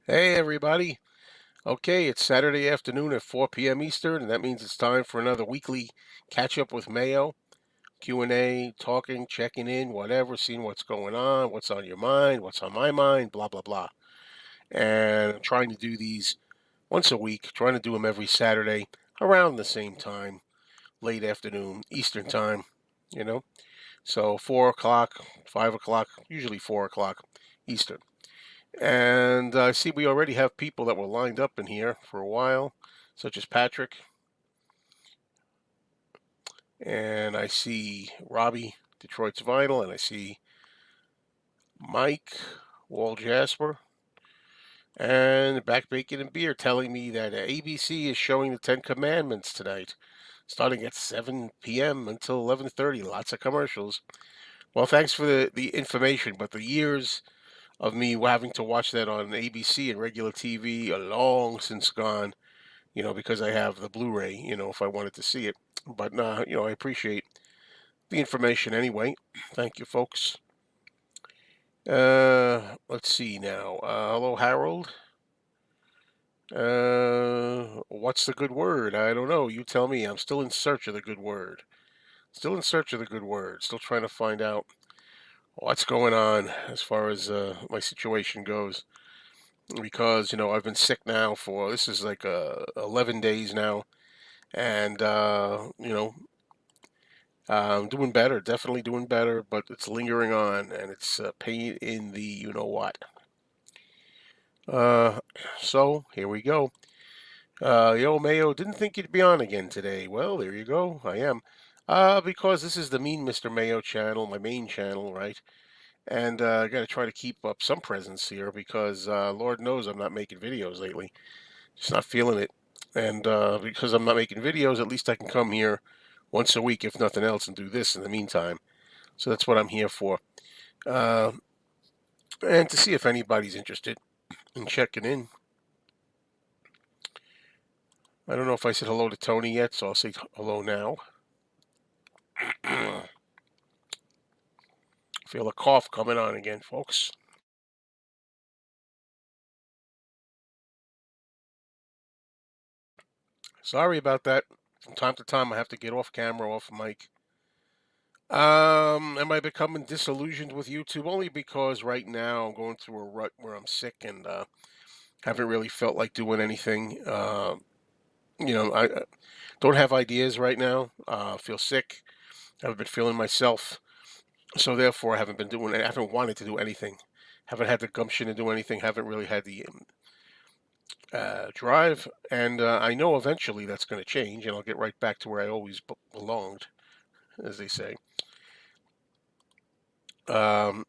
Hey everybody. Okay, it's Saturday afternoon at 4 p.m. Eastern, and that means it's time for another weekly catch up with Mayo. Q&A, talking, checking in, whatever, seeing what's going on, what's on your mind, what's on my mind, blah blah blah. And I'm trying to do these once a week, trying to do them every Saturday around the same time, late afternoon, Eastern time, you know. So 4 o'clock, 5 o'clock, usually 4 o'clock Eastern. And I see we already have people that were lined up in here for a while, such as Patrick. And I see Robbie, Detroit's Vinyl, and I see Mike, Wall Jasper, and Back Bacon and Beer telling me that ABC is showing the Ten Commandments tonight, starting at 7 p.m. until 11:30. Lots of commercials. Well, thanks for the information, but the years of me having to watch that on ABC and regular TV are long since gone. Because I have the Blu-ray, if I wanted to see it. But I appreciate the information anyway. Thank you, folks. Let's see now. Hello, Harold. What's the good word? I don't know. You tell me. I'm still in search of the good word. Still in search of the good word. Still trying to find out what's going on as far as my situation goes. Because I've been sick now for this is like 11 days now, and doing better, definitely doing better, but it's lingering on, and it's pain in the you know what. Uh, so here we go. Yo, Mayo, didn't think you'd be on again today. Well, there you go. I am. Because this is the Mean Mr. Mayo channel, my main channel, right? And I got to try to keep up some presence here because Lord knows I'm not making videos lately. Just not feeling it. And because I'm not making videos, at least I can come here once a week, if nothing else, and do this in the meantime. So that's what I'm here for. Uh, and to see if anybody's interested in checking in. I don't know if I said hello to Tony yet, so I'll say hello now. Feel a cough coming on again, folks. Sorry about that. From time to time, I have to get off camera, off mic. Am I becoming disillusioned with YouTube? Only because right now I'm going through a rut where I'm sick and haven't really felt like doing anything. I don't have ideas right now. Feel sick. Haven't been feeling myself. So therefore, I haven't been doing. I haven't wanted to do anything. Haven't had the gumption to do anything. Haven't really had the drive. And I know eventually that's going to change, and I'll get right back to where I always belonged, as they say. Um,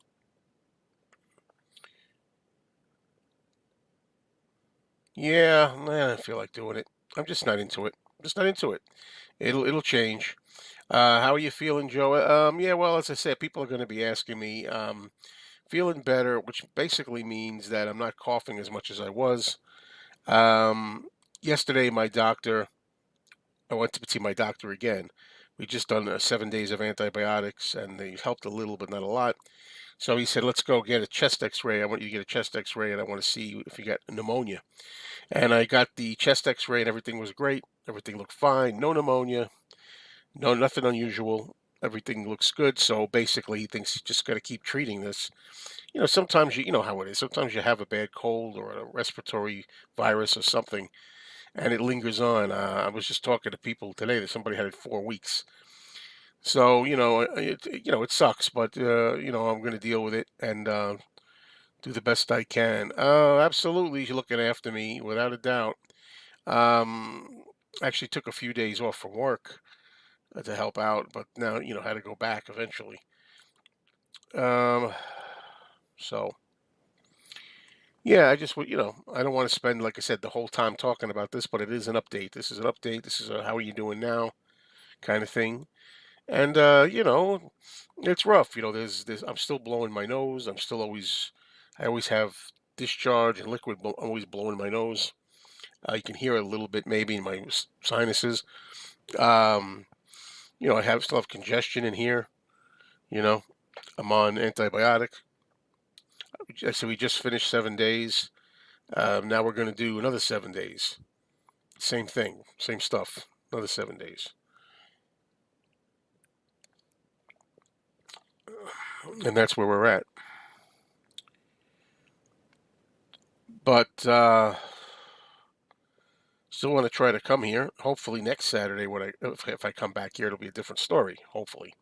yeah, I don't feel like doing it. I'm just not into it. Just not into it. It'll change. How are you feeling, Joe? Yeah, well, as I said, people are going to be asking me. Feeling better, which basically means that I'm not coughing as much as I was. Um, Yesterday, I went to see my doctor again. We just done 7 days of antibiotics, and they helped a little, but not a lot. So he said, "Let's go get a chest X-ray. I want you to get a chest X-ray, and I want to see if you got pneumonia." And I got the chest X-ray, and everything was great. Everything looked fine. No pneumonia. No, nothing unusual. Everything looks good. So basically, he thinks you just got to keep treating this. Sometimes you know how it is. Sometimes you have a bad cold or a respiratory virus or something, and it lingers on. I was just talking to people today that somebody had it 4 weeks. So it sucks, but I'm going to deal with it and do the best I can. Absolutely, you're looking after me without a doubt. Um, Actually took a few days off from work to help out, but now had to go back eventually. Um, so yeah, I just I don't want to spend, like I said, the whole time talking about this, but it is an update. This is an update. This is a how are you doing now kind of thing. And it's rough. There's I'm still blowing my nose. I always have discharge and liquid always blowing my nose. You can hear it a little bit maybe in my sinuses. Um, I still have congestion in here. You know, I'm on antibiotic. So we just finished 7 days. Now we're going to do another 7 days. Same thing, same stuff. Another 7 days, and that's where we're at. But still want to try to come here. Hopefully next Saturday, when if I come back here, it'll be a different story. Hopefully,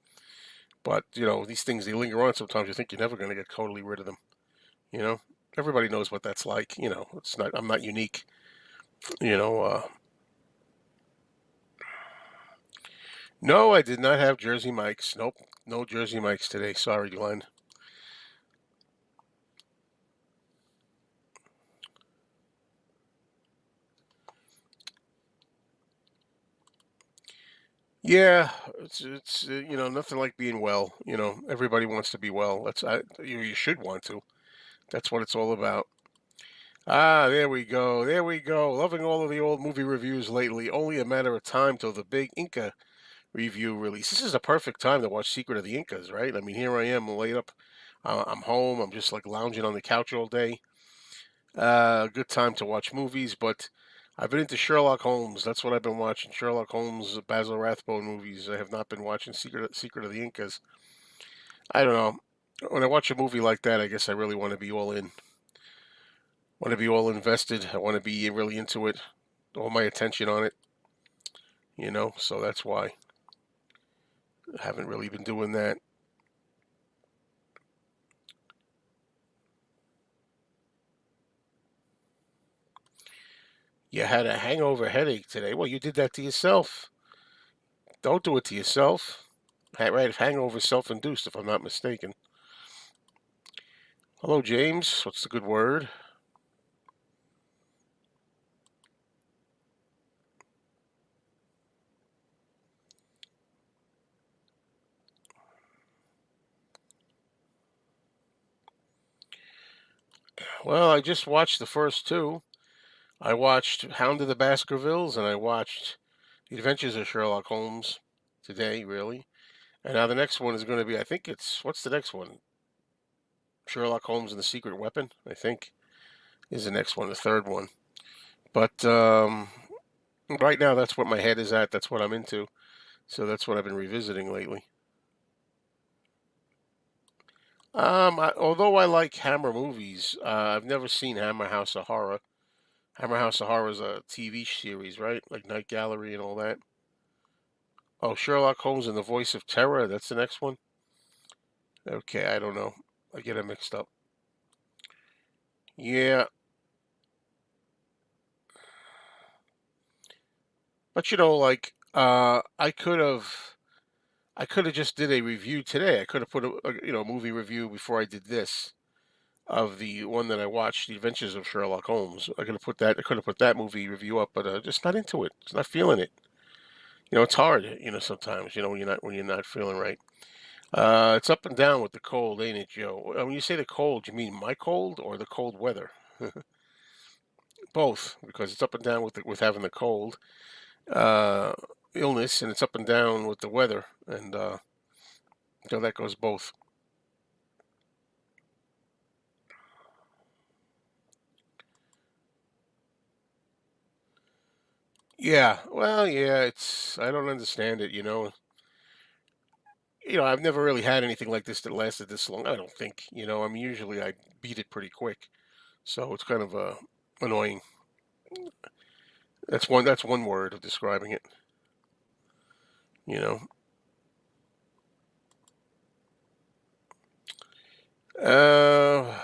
but these things, they linger on. Sometimes you think you're never going to get totally rid of them. You know, everybody knows what that's like. It's not. I'm not unique. You know. No, I did not have Jersey Mike's. Nope, no Jersey Mike's today. Sorry, Glenn. Yeah, it's nothing like being well. Everybody wants to be well. You should want to. That's what it's all about. Ah, there we go. There we go. Loving all of the old movie reviews lately. Only a matter of time till the big Inca review release. This is a perfect time to watch Secret of the Incas, right? I mean, here I am laid up. I'm home. I'm just like lounging on the couch all day. Good time to watch movies, but I've been into Sherlock Holmes. That's what I've been watching. Sherlock Holmes, Basil Rathbone movies. I have not been watching Secret of the Incas. I don't know. When I watch a movie like that, I guess I really want to be all in. Want to be all invested. I want to be really into it. All my attention on it. So that's why I haven't really been doing that. You had a hangover headache today. Well, you did that to yourself. Don't do it to yourself. Right, hangover self-induced, if I'm not mistaken. Hello, James. What's the good word? Well, I just watched the first two. I watched Hound of the Baskervilles and I watched The Adventures of Sherlock Holmes today, really. And now the next one is going to be, I think what's the next one? Sherlock Holmes and the Secret Weapon, I think, is the next one, the third one. But right now, that's what my head is at. That's what I'm into. So that's what I've been revisiting lately. Although I like Hammer movies, I've never seen Hammer House of Horror. Hammer House of Horror is a TV series, right? Like Night Gallery and all that. Oh, Sherlock Holmes and the Voice of Terror. That's the next one. Okay, I don't know. I get it mixed up. Yeah, but like I could have just did a review today. I could have put a movie review before I did this of the one that I watched, The Adventures of Sherlock Holmes. I could have put that. I could have put that movie review up, but just not into it. Just not feeling it. It's hard. Sometimes. When you're not feeling right. It's up and down with the cold, ain't it, Joe? When you say the cold, you mean my cold or the cold weather? Both, because it's up and down with having the cold uh, illness, and it's up and down with the weather, and that goes both. Yeah, well, yeah, I don't understand it. I've never really had anything like this that lasted this long. I don't think. I mean, usually I beat it pretty quick, so it's kind of annoying. That's one word of describing it. You know. Uh,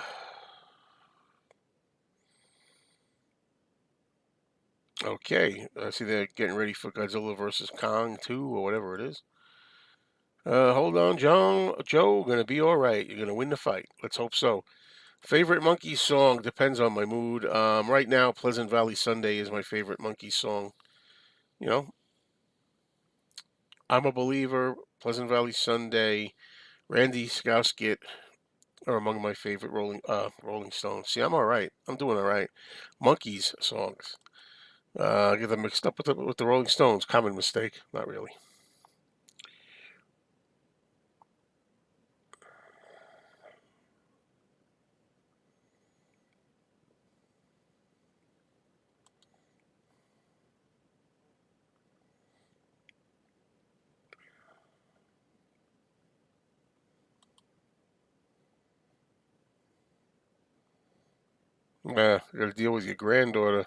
okay. I see they're getting ready for Godzilla versus Kong 2 or whatever it is. Hold on, John. Joe, gonna be all right. You're gonna win the fight. Let's hope so. Favorite Monkey song depends on my mood. Right now, Pleasant Valley Sunday is my favorite Monkey song. You know, I'm a Believer, Pleasant Valley Sunday, Randy Skouskit are among my favorite Rolling Stones. See, I'm all right. I'm doing all right. Monkeys songs. I get them mixed up with the Rolling Stones. Common mistake. Not really. Yeah, you got to deal with your granddaughter.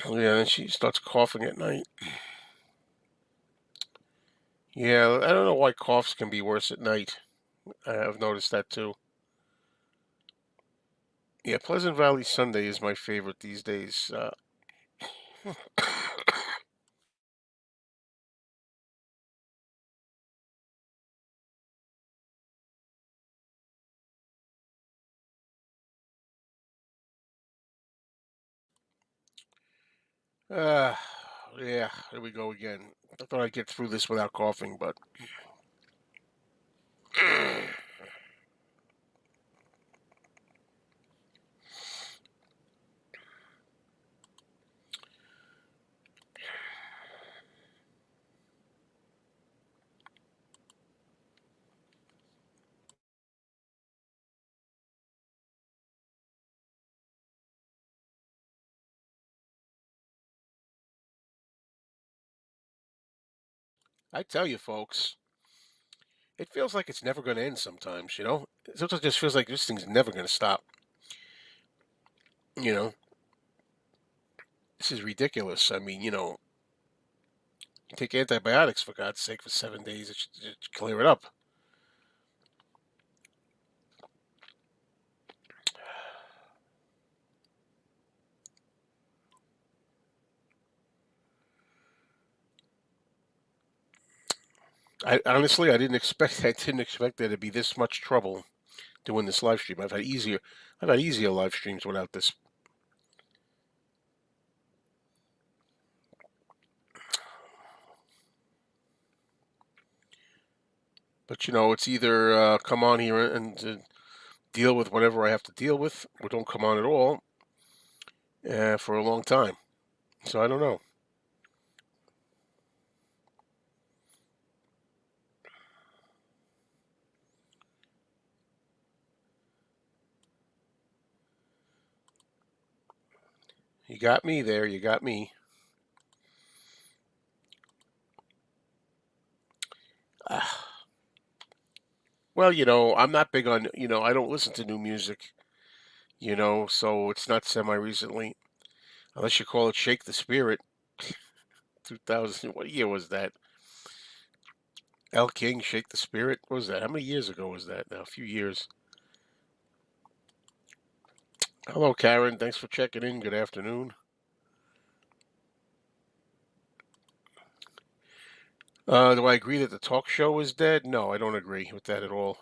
Yeah, then she starts coughing at night. Yeah, I don't know why coughs can be worse at night. I've noticed that too. Yeah, Pleasant Valley Sunday is my favorite these days. Uh, yeah, here we go again. I thought I'd get through this without coughing, but I tell you, folks, it feels like it's never going to end sometimes, you know? Sometimes it just feels like this thing's never going to stop, you know? This is ridiculous. I mean, you take antibiotics, for God's sake, for 7 days, it should clear it up. I didn't expect, I didn't expect there to be this much trouble doing this live stream. I've had easier live streams without this. But it's either come on here and deal with whatever I have to deal with, or don't come on at all for a long time. So I don't know. You got me there. You got me. Uh, well, I'm not big on, I don't listen to new music, so it's not semi recently, unless you call it Shake the Spirit. 2000, what year was that? El King, Shake the Spirit? What was that? How many years ago was that now? A few years. Hello, Karen. Thanks for checking in. Good afternoon. Do I agree that the talk show is dead? No, I don't agree with that at all.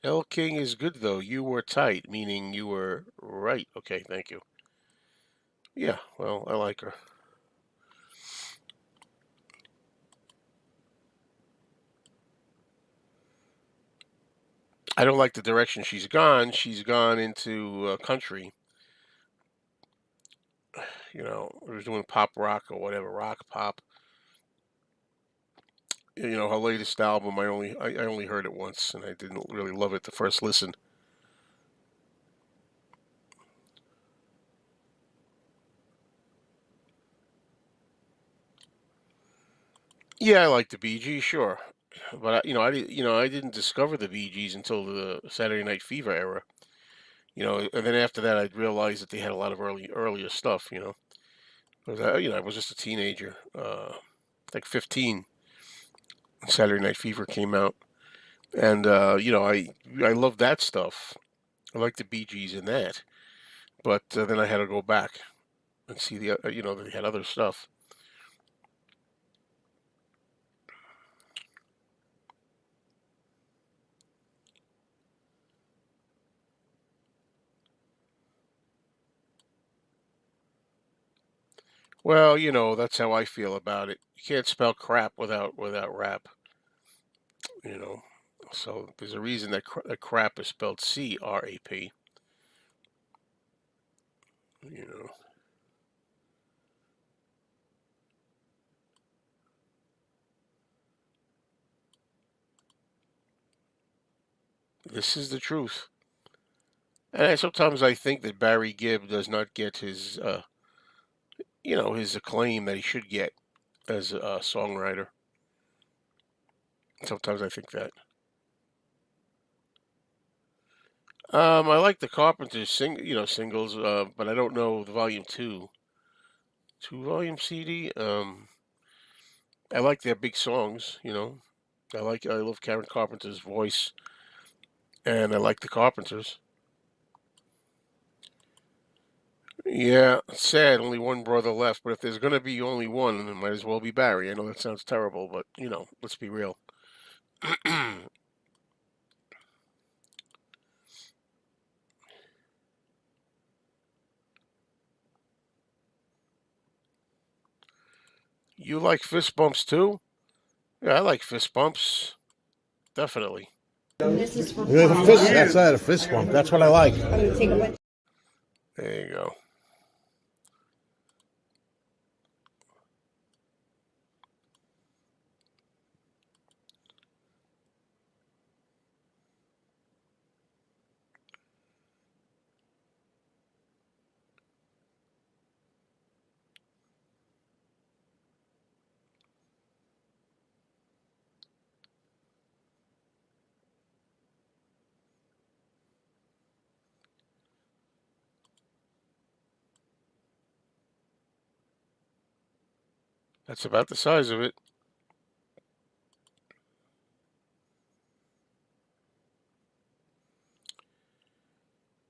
El King is good, though. You were tight, meaning you were right. Okay, thank you. Yeah, well, I like her. I don't like the direction she's gone. She's gone into country. Or doing pop rock or whatever, rock pop. Her latest album, I only heard it once, and I didn't really love it the first listen. Yeah, I like the Bee Gees, sure, but I didn't discover the Bee Gees until the Saturday Night Fever era. And then after that, I realized that they had a lot of earlier stuff. 'Cause I was just a teenager, like 15. Saturday Night Fever came out, and I love that stuff. I like the Bee Gees in that, but then I had to go back and see they had other stuff. Well, that's how I feel about it. You can't spell crap without rap, you know. So there's a reason that crap is spelled CRAP. You know, this is the truth. And sometimes I think that Barry Gibb does not get his acclaim that he should get as a songwriter. Sometimes I think that. I like the Carpenters singles, but I don't know the volume two volume CD. I like their big songs. I love Karen Carpenter's voice, and I like the Carpenters. Yeah, it's sad. Only one brother left, but if there's gonna be only one, then it might as well be Barry. I know that sounds terrible, but let's be real. You like fist bumps too? Yeah, I like fist bumps. Definitely. This is for yeah, the fist, that's that, a fist bump. That's what I like. There you go. That's about the size of it.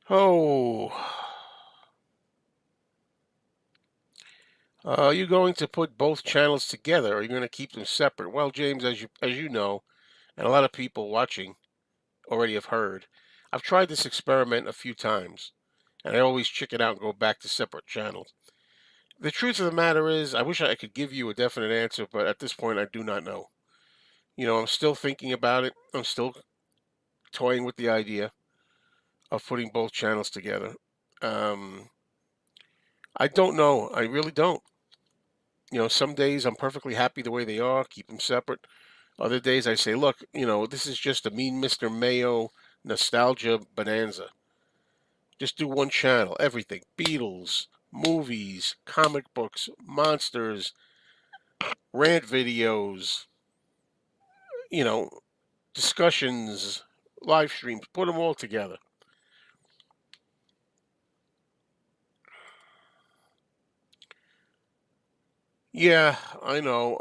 Oh, are you going to put both channels together, or are you going to keep them separate? Well, James, as you know, and a lot of people watching already have heard, I've tried this experiment a few times, and I always chicken out and go back to separate channels. The truth of the matter is, I wish I could give you a definite answer, but at this point, I do not know. I'm still thinking about it. I'm still toying with the idea of putting both channels together. Um, I don't know. I really don't. Some days I'm perfectly happy the way they are, keep them separate. Other days I say, look, this is just a mean Mr. Mayo nostalgia bonanza. Just do one channel, everything: Beatles, movies, comic books, monsters, rant videos, you know, discussions, live streams. Put them all together. Yeah, I know.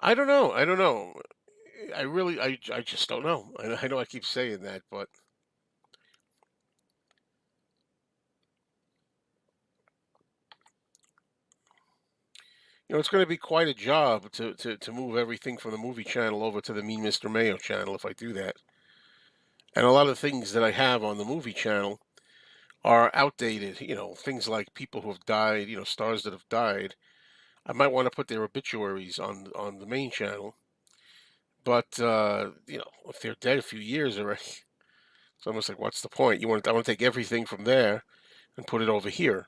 I don't know. I don't know. I just don't know. I know I keep saying that, but it's going to be quite a job to move everything from the movie channel over to the Mean Mr. Mayo channel if I do that. And a lot of things that I have on the movie channel are outdated. Things like people who have died, stars that have died. I might want to put their obituaries on the main channel, but if they're dead a few years already, it's almost like what's the point? I want to take everything from there and put it over here.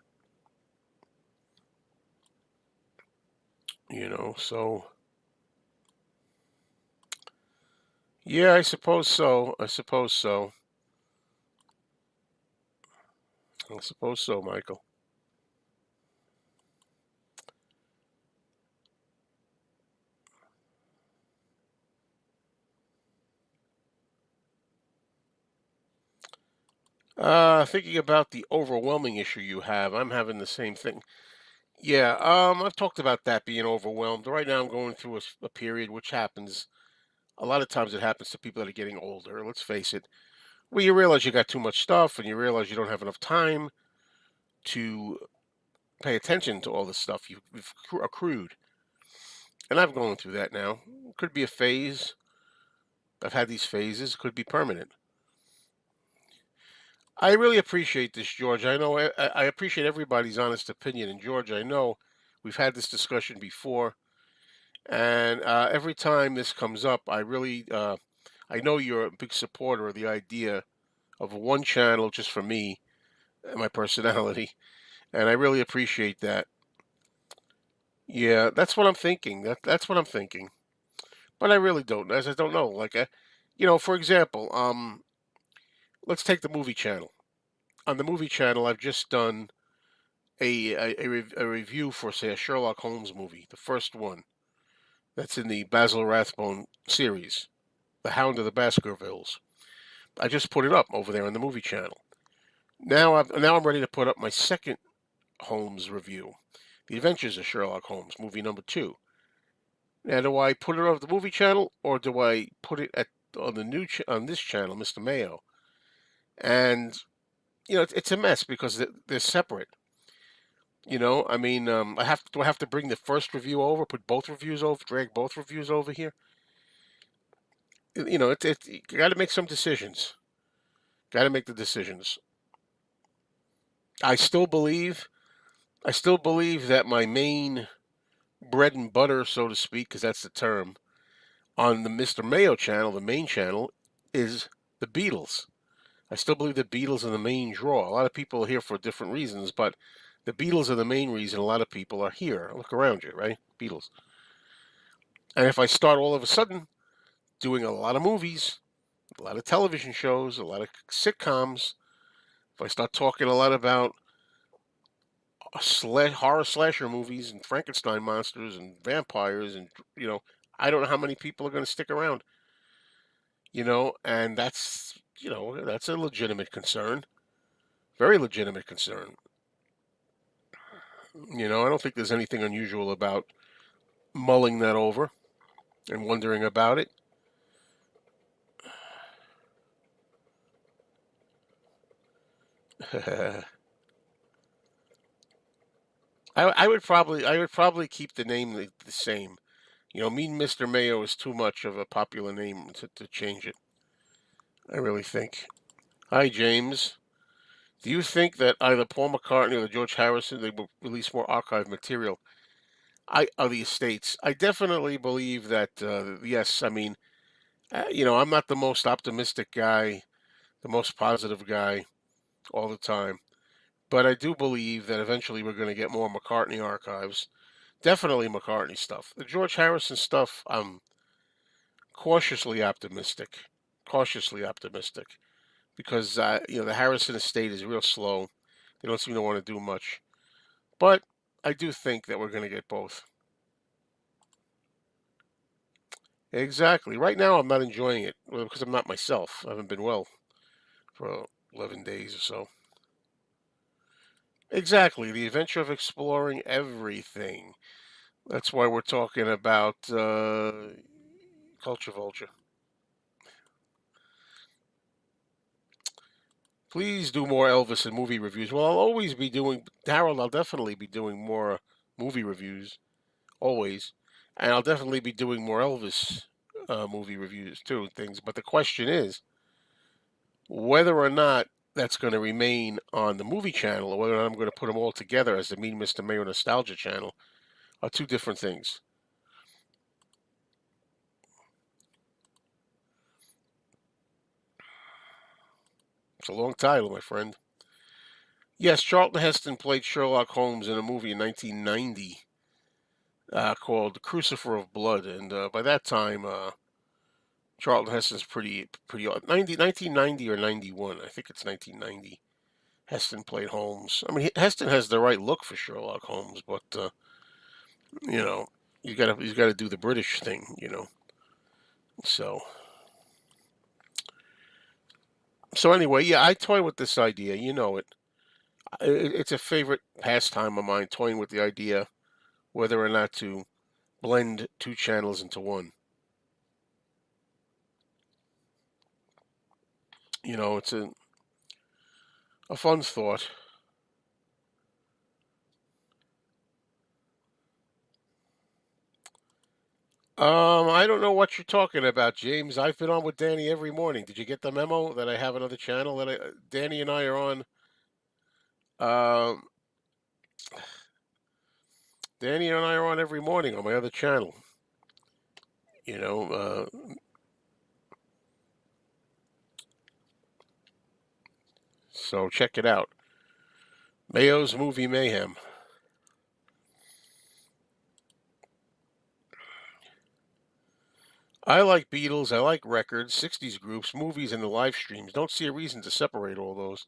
So yeah, I suppose so. I suppose so, Michael. Thinking about the overwhelming issue you have, I'm having the same thing. Yeah, I've talked about that being overwhelmed. Right now, I'm going through a period which happens a lot of times. It happens to people that are getting older. Let's face it, where you realize you got too much stuff, and you realize you don't have enough time to pay attention to all the stuff you've accrued. And I'm going through that now. Could be a phase. I've had these phases. Could be permanent. I really appreciate this, George. I know I appreciate everybody's honest opinion. And George, I know we've had this discussion before, and every time this comes up, I know you're a big supporter of the idea of one channel just for me and my personality, and I really appreciate that. Yeah, that's what I'm thinking. That's what I'm thinking. But I really don't, as I don't know. Like, for example, let's take the movie channel. On the movie channel, I've just done a review for, say, a Sherlock Holmes movie, the first one. That's in the Basil Rathbone series, The Hound of the Baskervilles. I just put it up over there on the movie channel. Now I'm ready to put up my second Holmes review, The Adventures of Sherlock Holmes, movie number two. Now, do I put it on the movie channel or do I put it at on the on this channel, Mr. Mayo? And it's a mess because they're separate. I mean, do I have to bring the first review over, put both reviews over, drag both reviews over here? You got to make some decisions. Got to make the decisions. I still believe, I still believe that my main bread and butter, so to speak, because that's the term, on the Mr. Mayo channel, the main channel, is the Beatles. I still believe the Beatles are the main draw. A lot of people are here for different reasons, but the Beatles are the main reason a lot of people are here. Look around you, right? Beatles. And if I start all of a sudden doing a lot of movies, a lot of television shows, a lot of sitcoms, if I start talking a lot about horror slasher movies and Frankenstein monsters and vampires, and you know, I don't know how many people are going to stick around. And that's a legitimate concern, very legitimate concern. I don't think there's anything unusual about mulling that over and wondering about it. I would probably keep the name the same. Mean Mr. Mayo is too much of a popular name to change it. I really think. Hi, James. Do you think that either Paul McCartney or George Harrison they will release more archive material? Of the estates. I definitely believe that. Yes, I mean, I'm not the most optimistic guy, the most positive guy all the time, but I do believe that eventually we're going to get more McCartney archives. Definitely McCartney stuff. The George Harrison stuff, I'm cautiously optimistic. Cautiously optimistic because the Harrison estate is real slow. They don't seem to want to do much, but I do think that we're going to get both. Exactly. Right now, I'm not enjoying it because I'm not myself. I haven't been well for 11 days or so. Exactly. The adventure of exploring everything. That's why we're talking about Culture Vulture. Please do more Elvis and movie reviews. Well, I'll always be doing, Harold, I'll definitely be doing more movie reviews, always. And I'll definitely be doing more Elvis movie reviews too, and things. But the question is, whether or not that's going to remain on the movie channel or whether or not I'm going to put them all together as the Mean Mr. Mayo Nostalgia channel are two different things. It's a long title, my friend. Yes, Charlton Heston played Sherlock Holmes in a movie in 1990 called Crucifer of Blood, and by that time, Charlton Heston's pretty old. 1990 or 91, I think it's 1990. Heston played Holmes. I mean, Heston has the right look for Sherlock Holmes, but you know, he's got to do the British thing. So anyway, yeah, I toy with this idea. You know it. It's a favorite pastime of mine, toying with the idea whether or not to blend two channels into one. It's a fun thought. I don't know what you're talking about, James. I've been on with Danny every morning. Did you get the memo that I have another channel Danny and I are on? Um, Danny and I are on every morning on my other channel. You know, so check it out. Mayo's Movie Mayhem. I like Beatles. I like records, 60s groups, movies, and the live streams. Don't see a reason to separate all those.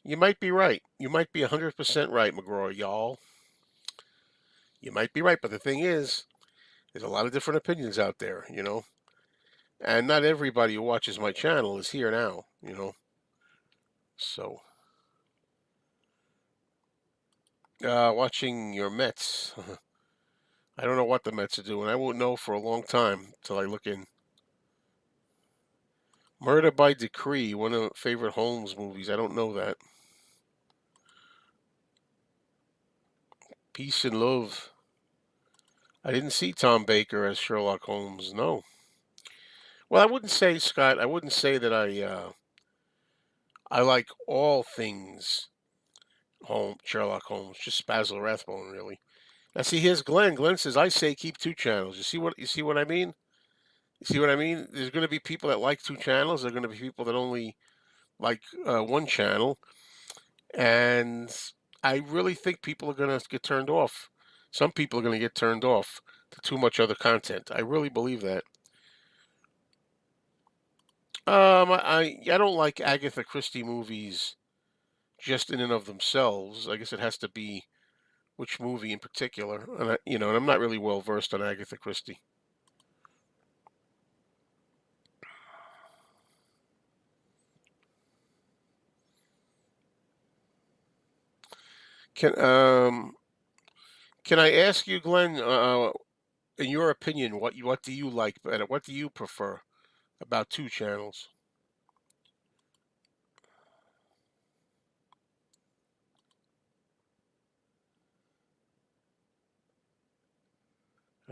You might be right. You might be 100% right, McGraw, y'all. You might be right, but the thing is, There's a lot of different opinions out there, and not everybody who watches my channel is here now. So, watching your Mets, I don't know what the Mets are doing. I won't know for a long time till I look in. Murder by Decree, one of my favorite Holmes movies. I don't know that. Peace and Love. I didn't see Tom Baker as Sherlock Holmes. No. Well, I wouldn't say, Scott. I wouldn't say that I like all things Sherlock Holmes. Just Basil Rathbone, really. Now, see, here's Glenn. Glenn says, "I say keep two channels." You see what I mean? You see what I mean? There's going to be people that like two channels. There are going to be people that only like one channel, and I really think people are going to get turned off. Some people are going to get turned off to too much other content. I really believe that. I don't like Agatha Christie movies just in and of themselves. I guess it has to be which movie in particular, and I'm not really well versed on Agatha Christie. Can um can I ask you, Glenn, in your opinion, what do you like better? What do you prefer about two channels?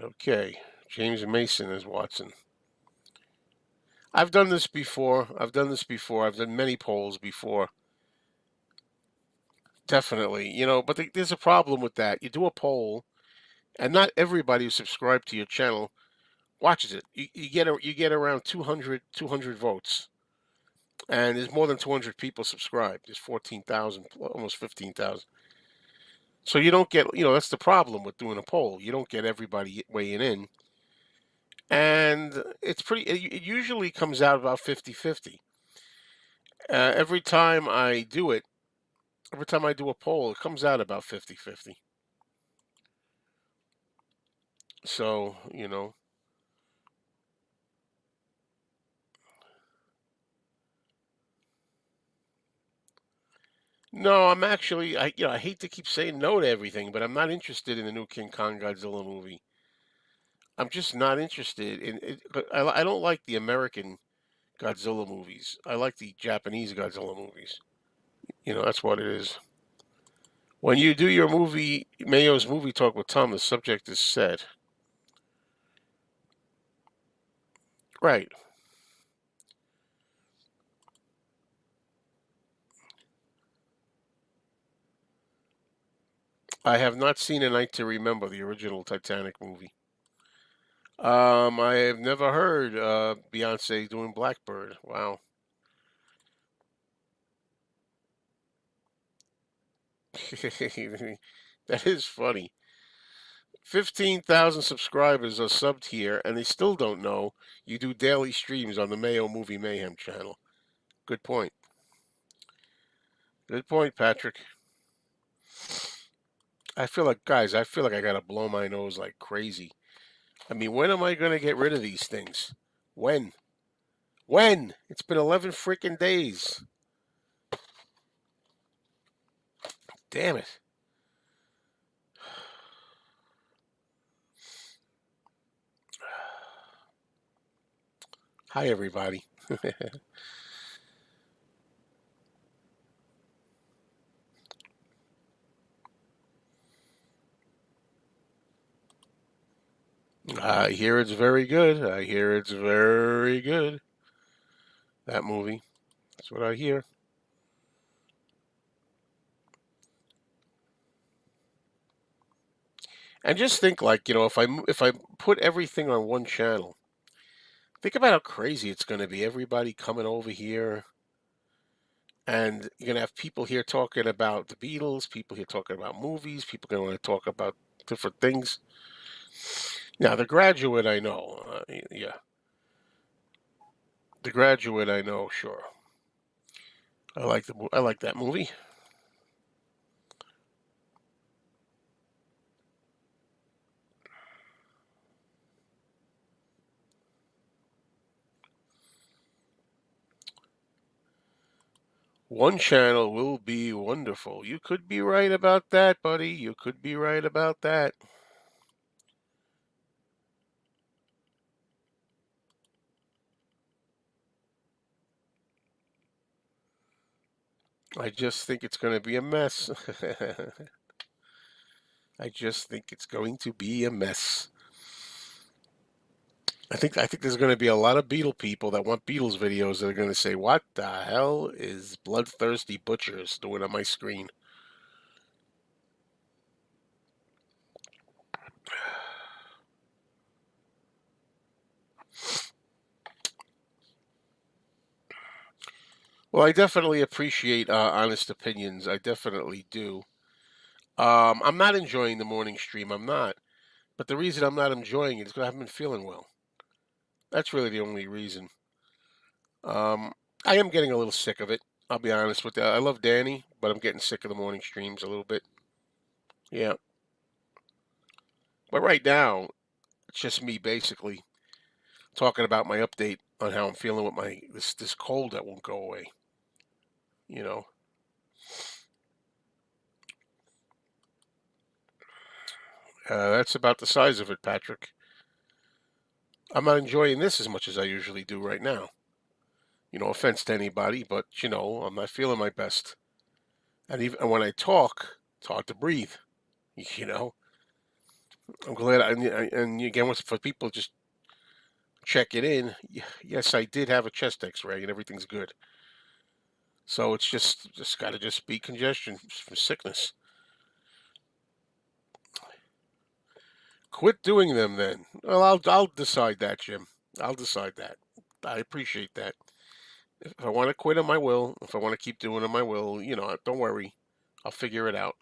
Okay, James Mason is Watson. I've done this before. I've done many polls before. Definitely, but there's a problem with that. You do a poll, and not everybody who's subscribed to your channel watches it. You get around 200 votes, and there's more than 200 people subscribed. There's 14,000, almost 15,000. So you don't get, that's the problem with doing a poll. You don't get everybody weighing in, and it's pretty. It usually comes out about 50-50. Every time I do it, every time I do a poll, it comes out about 50-50. So, no, I'm actually, I hate to keep saying no to everything, but I'm not interested in the new King Kong Godzilla movie. I'm just not interested in it. I don't like the American Godzilla movies. I like the Japanese Godzilla movies. That's what it is. When you do your Mayo's movie talk with Tom, the subject is set. Right. I have not seen A Night to Remember, the original Titanic movie. I have never heard Beyonce doing Blackbird. Wow. That is funny. 15,000 subscribers are subbed here, and they still don't know you do daily streams on the Mayo Movie Mayhem channel. Good point. Good point, Patrick. I feel like I gotta blow my nose like crazy. I mean, when am I gonna get rid of these things? When? When? It's been 11 freaking days. Damn it. Hi, everybody. I hear it's very good. I hear it's very good. That movie. That's what I hear. And just think, like, if I put everything on one channel, think about how crazy it's going to be. Everybody coming over here, and you're going to have people here talking about the Beatles, people here talking about movies, people going to want to talk about different things. Now, The Graduate, I know. Yeah, The Graduate, I know. Sure, I like that movie. One channel will be wonderful. You could be right about that, buddy. You could be right about that. I just think it's going to be a mess. I just think it's going to be a mess. I think there's going to be a lot of Beatle people that want Beatles videos that are going to say, "What the hell is Bloodthirsty Butchers doing on my screen?" Well, I definitely appreciate honest opinions. I definitely do. I'm not enjoying the morning stream. I'm not. But the reason I'm not enjoying it is because I haven't been feeling well. That's really the only reason. Um, I am getting a little sick of it. I'll be honest with you. I love Danny, but I'm getting sick of the morning streams a little bit. Yeah. But right now, it's just me basically talking about my update on how I'm feeling with my this cold that won't go away. You know, that's about the size of it, Patrick. I'm not enjoying this as much as I usually do right now. No offense to anybody, but I'm not feeling my best. And even when I talk, it's hard to breathe. You know, I'm glad. And again, for people just check it in. Yes, I did have a chest X-ray, and everything's good. So it's just got to just be congestion from sickness. Quit doing them then. Well, I'll decide that, Jim. I'll decide that. I appreciate that. If I want to quit them, I will. If I want to keep doing them, I will. Don't worry. I'll figure it out.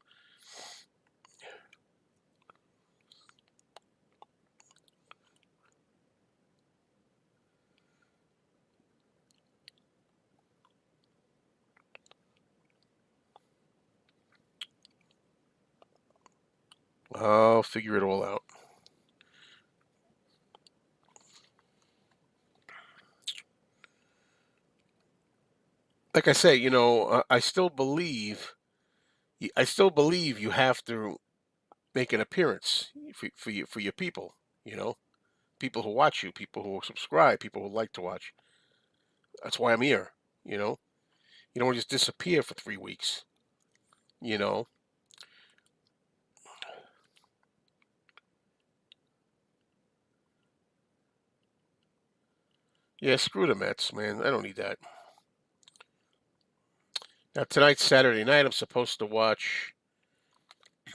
I'll figure it all out. Like I say, I still believe you have to make an appearance for your people. You know, people who watch you, people who subscribe, people who like to watch. That's why I'm here. You know, you don't just disappear for 3 weeks. You know, yeah, screw the Mets, man. I don't need that. Now tonight's Saturday night. I'm supposed to watch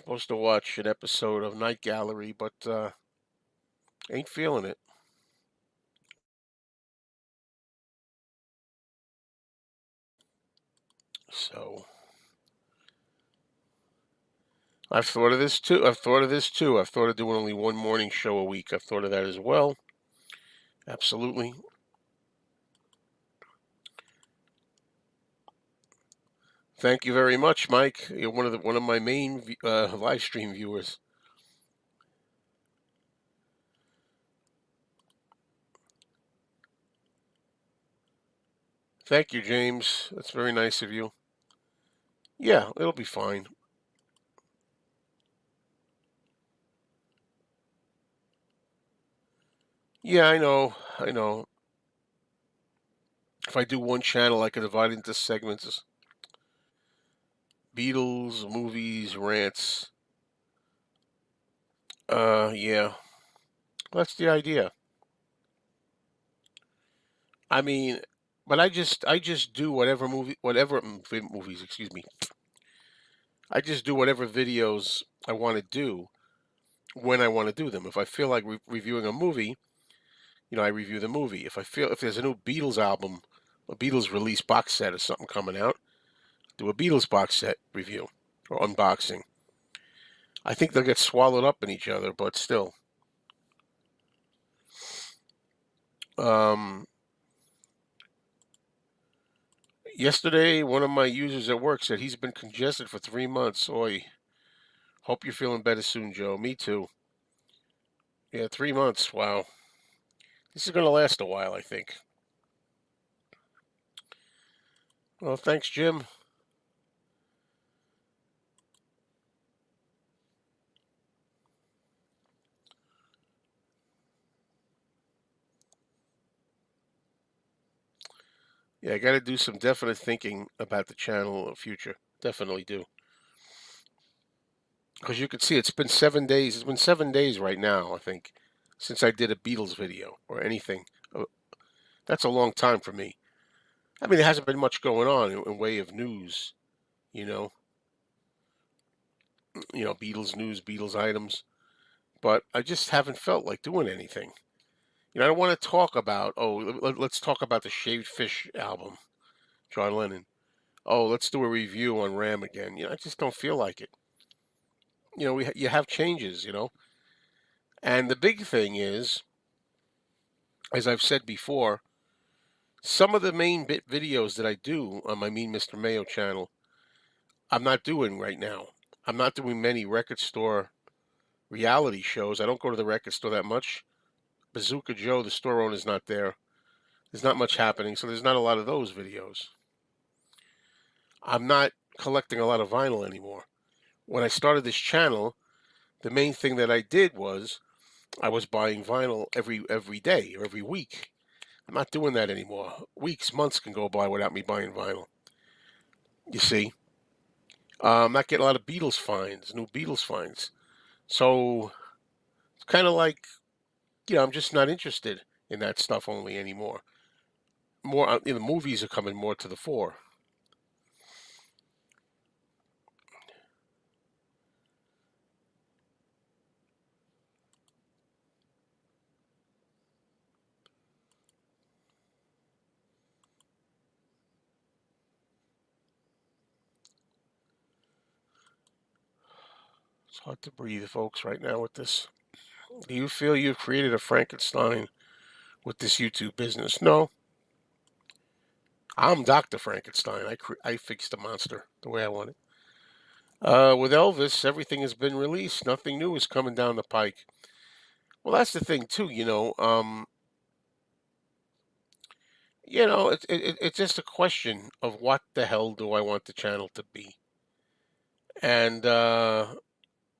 an episode of Night Gallery, but ain't feeling it. So I've thought of this too. I've thought of doing only one morning show a week. I've thought of that as well. Absolutely. Thank you very much, Mike. You're one of my main live stream viewers. Thank you, James. That's very nice of you. Yeah, it'll be fine. Yeah, I know. I know. If I do one channel, I can divide it into segments. Beatles, movies, rants. Yeah. That's the idea. I mean, but I just do movies, excuse me. I just do whatever videos I want to do when I want to do them. If I feel like reviewing a movie, I review the movie. If there's a new Beatles album, a Beatles release box set or something coming out, do a Beatles box set review or unboxing. I think they'll get swallowed up in each other, but still. Um, Yesterday, one of my users at work said he's been congested for 3 months. Oi, hope you're feeling better soon, Joe. Me too. Yeah, 3 months. Wow. This is going to last a while, I think. Well, thanks, Jim. Yeah, I got to do some definite thinking about the channel future. Definitely do. Because you can see it's been 7 days. It's been 7 days right now, I think, since I did a Beatles video or anything. Uh, That's a long time for me. I mean, there hasn't been much going on in way of news, you know, Beatles news, Beatles items. But I just haven't felt like doing anything. I don't want to talk about. Oh, let's talk about the Shaved Fish album, John Lennon. Oh, let's do a review on Ram again. I just don't feel like it. You have changes, and the big thing is, as I've said before, some of the main bit videos that I do on my Mean Mr. Mayo channel, I'm not doing right now. I'm not doing many record store reality shows. I don't go to the record store that much. Bazooka Joe, the store owner, is not there. There's not much happening, so there's not a lot of those videos. I'm not collecting a lot of vinyl anymore. When I started this channel, the main thing that I did was I was buying vinyl every day or every week. I'm not doing that anymore. Weeks, months can go by without me buying vinyl. You see, I'm not getting a lot of Beatles finds, new Beatles finds. So it's kind of like I'm just not interested in that stuff only anymore. More, the movies are coming more to the fore. It's hard to breathe, folks, right now with this. Do you feel you've created a Frankenstein with this YouTube business? No, I'm Dr. Frankenstein. I fixed the monster the way I want it. With Elvis, everything has been released. Nothing new is coming down the pike. Well, that's the thing too. It's just a question of what the hell do I want the channel to be. And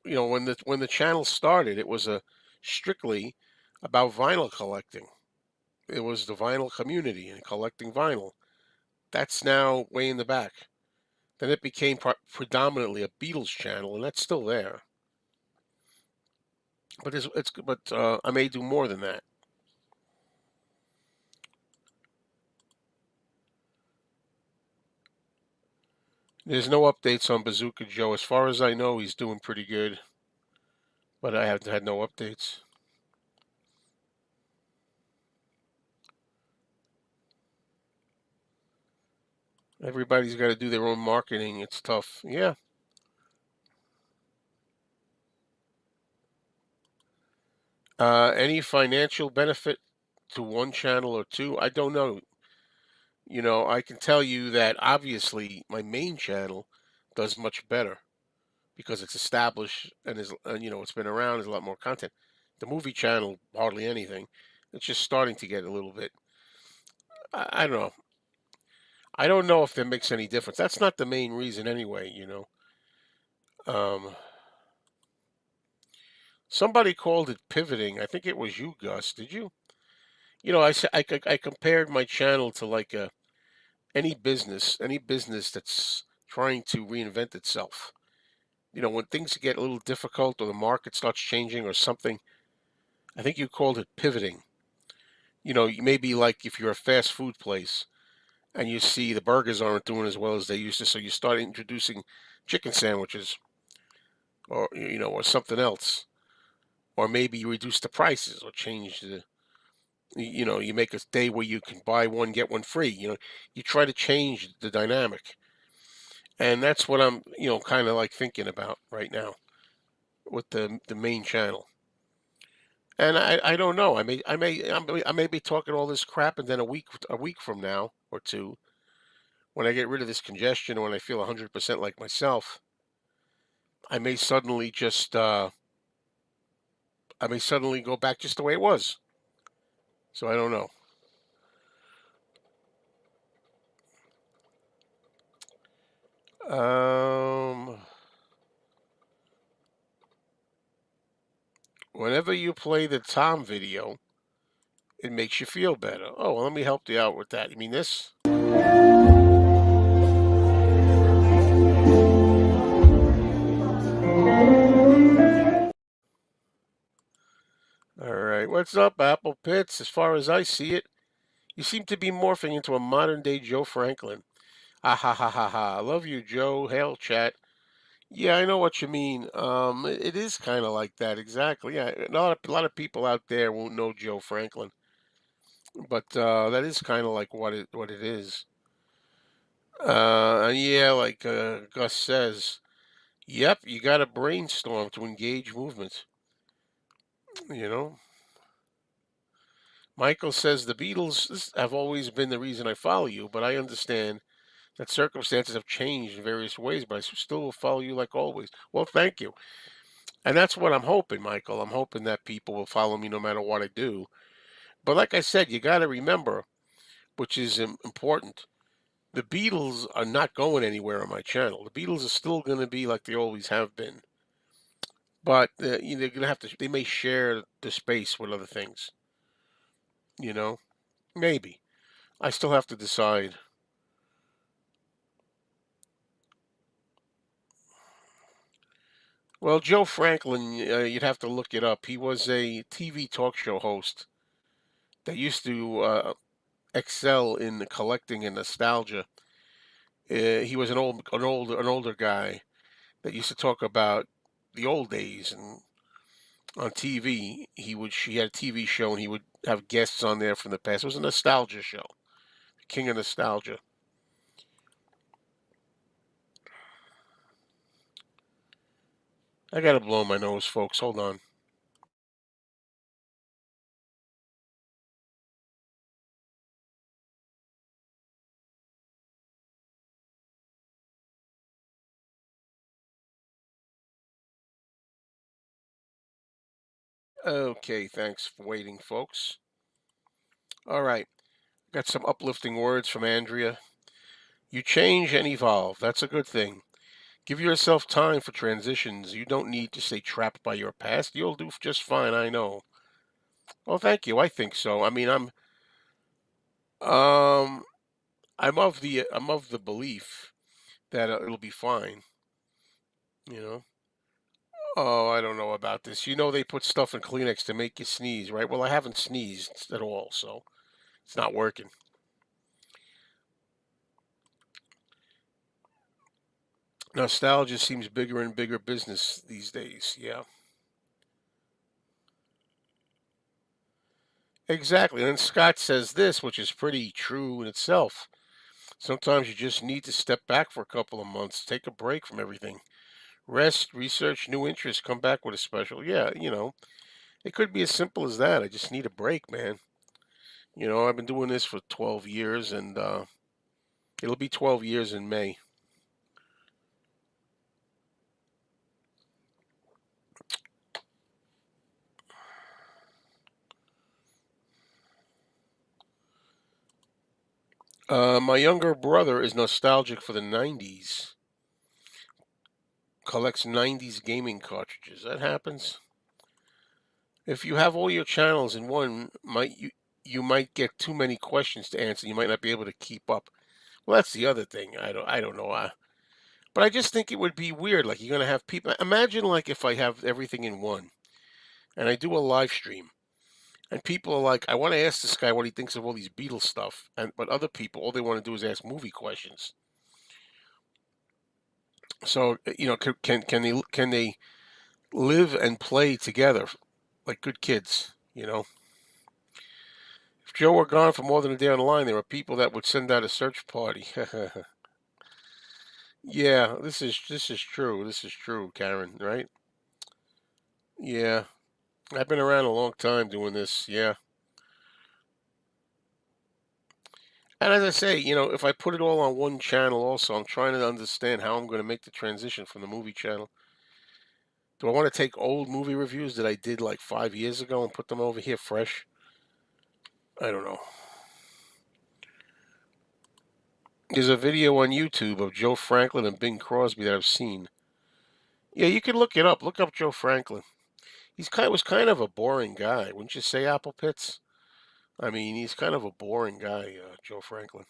when the channel started, it was a strictly about vinyl collecting. It was the vinyl community and collecting vinyl. That's now way in the back. Then it became predominantly a Beatles channel, and that's still there. But I may do more than that. There's no updates on Bazooka Joe. As far as I know, he's doing pretty good, but I haven't had no updates. Everybody's got to do their own marketing. It's tough. Yeah. Any financial benefit to one channel or two? I don't know. I can tell you that obviously my main channel does much better because it's established and it's been around. There's a lot more content. The movie channel hardly anything. It's just starting to get a little bit. I don't know. I don't know if that makes any difference. That's not the main reason anyway. Um, Somebody called it pivoting. I think it was you, Gus. Did you? I compared my channel to like any business that's trying to reinvent itself. When things get a little difficult or the market starts changing or something, I think you called it pivoting. Maybe like if you're a fast food place and you see the burgers aren't doing as well as they used to, so you start introducing chicken sandwiches or something else, or maybe you reduce the prices or change you make a day where you can buy one get one free. You try to change the dynamic, and that's what I'm kind of like thinking about right now with the main channel. And I don't know. I may be talking all this crap, and then a week from now or two, when I get rid of this congestion, or when I feel 100% like myself, I may suddenly just I may suddenly go back just the way it was. So I don't know. Um, Whenever you play the Tom video, it makes you feel better. Oh, well, let me help you out with that. You mean this? All right. What's up, Apple Pits? As far as I see it, you seem to be morphing into a modern day Joe Franklin. Ah ha ha ha ha. I love you, Joe. Hail, chat. Yeah, I know what you mean. It is kind of like that, exactly. Yeah, a lot of people out there won't know Joe Franklin, but that is kind of like what it is. And yeah, like Gus says, yep, you got to brainstorm to engage movement. You know, Michael says the Beatles have always been the reason I follow you, but I understand that circumstances have changed in various ways, but I still will follow you like always. Well, thank you. And that's what I'm hoping, Michael. I'm hoping that people will follow me no matter what I do. But like I said, you got to remember, which is important, the Beatles are not going anywhere on my channel. The Beatles are still going to be like they always have been. But they're going to have to, they may share the space with other things, you know? Maybe. I still have to decide. Well, Joe Franklin, you'd have to look it up. He was a TV talk show host that used to excel in collecting and nostalgia. He was an older guy that used to talk about the old days and on TV. He had a TV show and he would have guests on there from the past. It was a nostalgia show, King of Nostalgia. I gotta blow my nose, folks. Hold on. Okay, thanks for waiting, folks. All right, got some uplifting words from Andrea. You change and evolve. That's a good thing. Give yourself time for transitions. You don't need to stay trapped by your past. You'll do just fine, I know. Well, thank you. I think so. I mean, um I'm of the belief that it'll be fine, you know. Oh, I don't know about this. You know they put stuff in Kleenex to make you sneeze, right? Well, I haven't sneezed at all, so it's not working. Nostalgia seems bigger and bigger business these days. Yeah. Exactly. And then Scott says this, which is pretty true in itself. Sometimes you just need to step back for a couple of months, take a break from everything. Rest, research, new interests, come back with a special. Yeah, it could be as simple as that. I just need a break, man. I've been doing this for 12 years, and it'll be 12 years in May. My younger brother is nostalgic for the 90s, collects 90s gaming cartridges. That happens. If you have all your channels in one, you might get too many questions to answer. You might not be able to keep up. Well, that's the other thing. I don't know. But I just think it would be weird. Like you're gonna have people. Imagine like if I have everything in one and I do a live stream and people are like, I want to ask this guy what he thinks of all these Beatles stuff, and but other people all they want to do is ask movie questions. So can they live and play together like good kids? If Joe were gone for more than a day on the line, there are people that would send out a search party. Yeah, this is true. This is true, Karen. Right? Yeah, I've been around a long time doing this. Yeah. And as I say, if I put it all on one channel also, I'm trying to understand how I'm going to make the transition from the movie channel. Do I want to take old movie reviews that I did like 5 years ago and put them over here fresh? I don't know. There's a video on YouTube of Joe Franklin and Bing Crosby that I've seen. Yeah, you can look it up. Look up Joe Franklin. Was kind of a boring guy, wouldn't you say, Apple Pits? I mean, he's kind of a boring guy, Joe Franklin.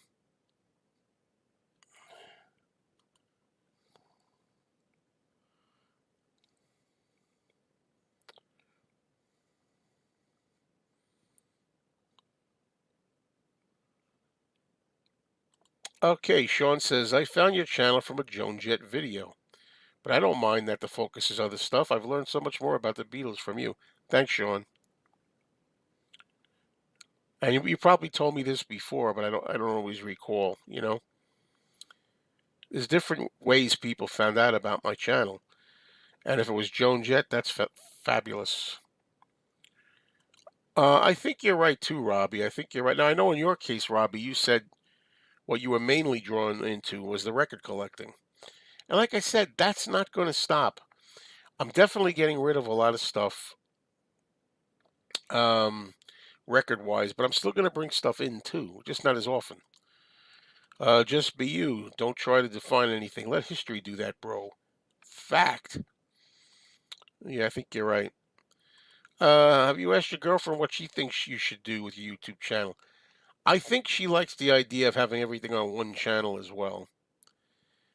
Okay, Sean says, I found your channel from a Joan Jett video, but I don't mind that the focus is other stuff. I've learned so much more about the Beatles from you. Thanks, Sean. And you probably told me this before, but I don't always recall. There's different ways people found out about my channel, and if it was Joan Jett, that's fabulous. I think you're right too, Robbie. I think you're right. Now I know in your case, Robbie, you said what you were mainly drawn into was the record collecting, and like I said, that's not going to stop. I'm definitely getting rid of a lot of stuff, um, record wise, but I'm still going to bring stuff in too, just not as often. Just be you. Don't try to define anything. Let history do that, bro. Fact. Yeah, I think you're right. Have you asked your girlfriend what she thinks you should do with your YouTube channel? I think she likes the idea of having everything on one channel as well.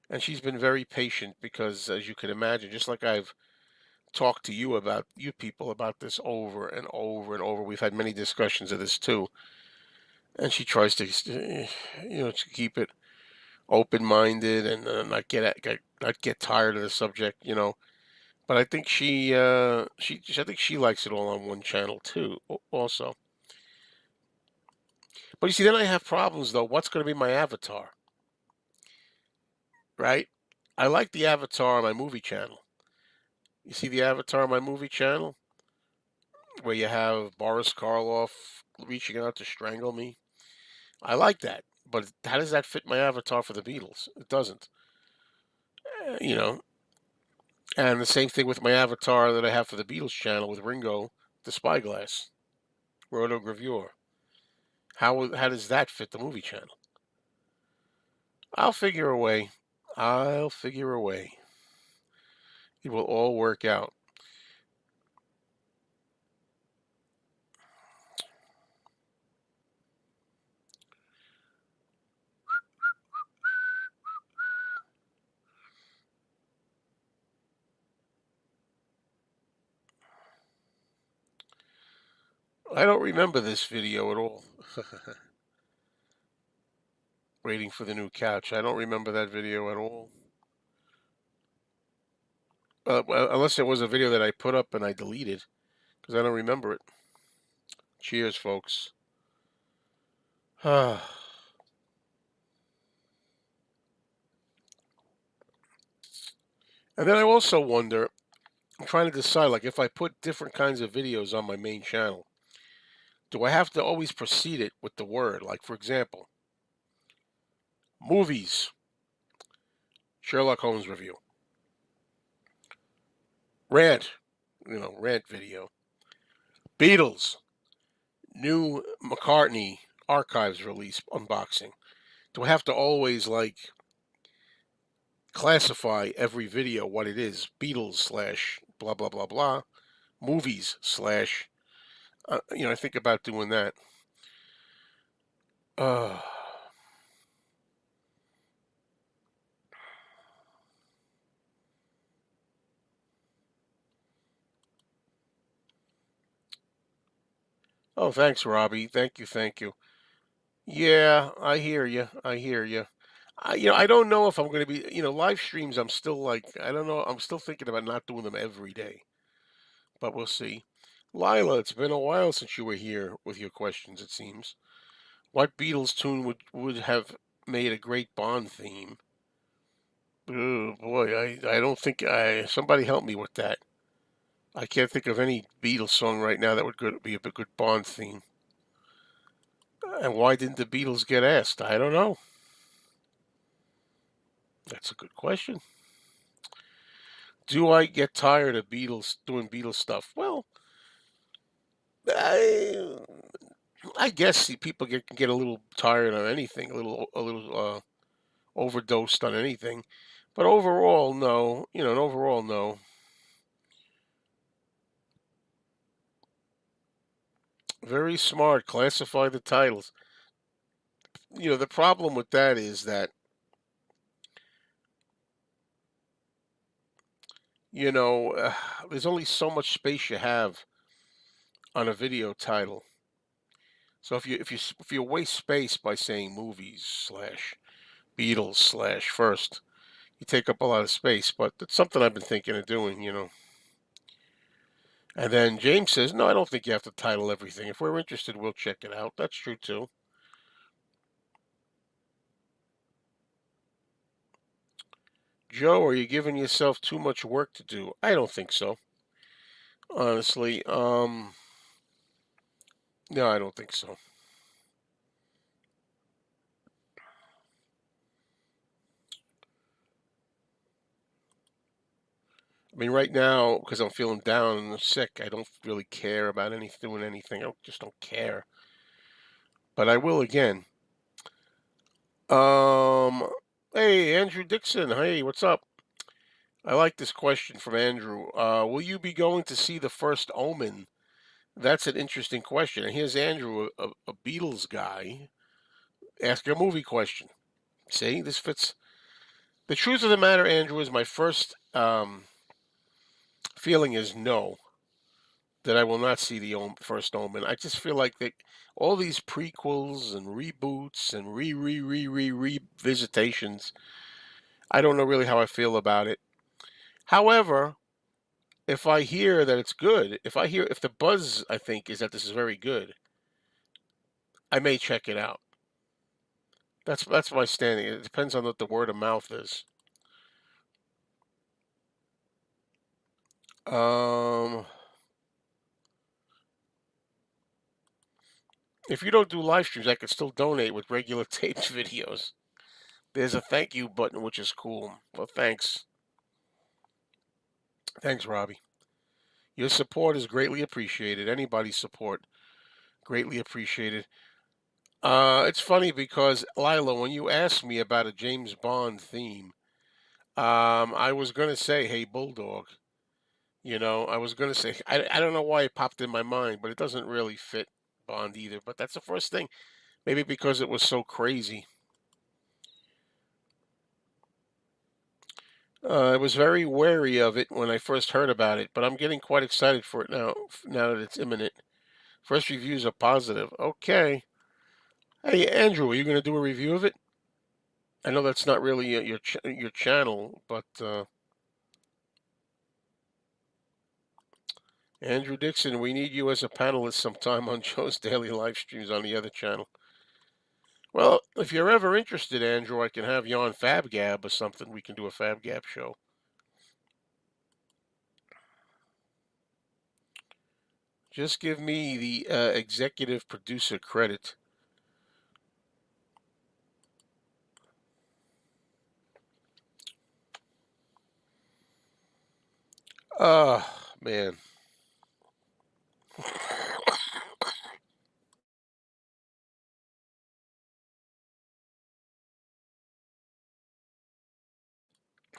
And she's been very patient because, as you can imagine, just like I've talked to you people about this over and over and over, we've had many discussions of this too. And she tries to, to keep it open-minded and not get tired of the subject. But I think I think she likes it all on one channel too, also. But you see, then I have problems though. What's going to be my avatar, right? I like the avatar on my movie channel. You see the avatar on my movie channel where you have Boris Karloff reaching out to strangle me. I like that, but how does that fit my avatar for the Beatles? It doesn't. Uh, you know, and the same thing with my avatar that I have for the Beatles channel with Ringo, the Spyglass, Rotogravure. How does that fit the movie channel? I'll figure a way. I'll figure a way. It will all work out. I don't remember this video at all. Waiting for the new couch. I don't remember that video at all. Well, unless it was a video that I put up and I deleted, because I don't remember it. Cheers, folks. and then I also wonder, I'm trying to decide, like, if I put different kinds of videos on my main channel, do I have to always precede it with the word? Like, for example, movies, Sherlock Holmes review, rant, rant video, Beatles, new McCartney archives release unboxing. Do I have to always, like, classify every video what it is? Beatles slash blah, blah, blah, blah, movies slash, I think about doing that. Uh, oh, thanks, Robbie. Thank you, thank you. Yeah, I hear you. I hear you. I don't know if I'm going to be, live streams. I'm still like, I don't know. I'm still thinking about not doing them every day, but we'll see. Lila, it's been a while since you were here with your questions, it seems. What Beatles tune would have made a great Bond theme? Oh boy, I don't think somebody help me with that. I can't think of any Beatles song right now that would be a good Bond theme. And why didn't the Beatles get asked? I don't know. That's a good question. Do I get tired of Beatles doing Beatles stuff? Well, I guess people can get a little tired of anything, a little. overdosed on anything. But overall, no. Overall, no. Very smart. Classify the titles. The problem with that is that, you know, uh, there's only so much space you have on a video title. So if you waste space by saying movies slash Beatles slash first, you take up a lot of space. But it's something I've been thinking of doing. And then James says, no, I don't think you have to title everything. If we're interested, we'll check it out. That's true too. Joe, are you giving yourself too much work to do? I don't think so. Honestly, no, I don't think so. I mean, right now, because I'm feeling down and sick, I don't really care about doing anything. Just don't care. But I will again. Um, hey, Andrew Dixon. Hey, what's up? I like this question from Andrew. Will you be going to see the first Omen? That's an interesting question. And here's Andrew, a Beatles guy, asking a movie question. See, this fits. The truth of the matter, Andrew, is my first feeling is no, that I will not see the first Omen. I just feel like all these prequels and reboots and revisitations. I don't know really how I feel about it. However, if I hear that it's good, if the buzz I think is that this is very good, I may check it out. That's my standing. It depends on what the word of mouth is. Um, if you don't do live streams, I could still donate with regular taped videos. There's a thank you button, which is cool. Well, thanks. Thanks, Robbie. Your support is greatly appreciated. Anybody's support, greatly appreciated. It's funny because, Lila, when you asked me about a James Bond theme, I was going to say, hey, Bulldog. I was going to say, I don't know why it popped in my mind, but it doesn't really fit Bond either. But that's the first thing. Maybe because it was so crazy. I was very wary of it when I first heard about it, but I'm getting quite excited for it now that it's imminent. First reviews are positive. Okay. Hey, Andrew, are you going to do a review of it? I know that's not really your channel, but Andrew Dixon, we need you as a panelist sometime on Joe's daily live streams on the other channel. Well, if you're ever interested, Andrew, I can have you on FabGab or something. We can do a FabGab show. Just give me the executive producer credit. Man.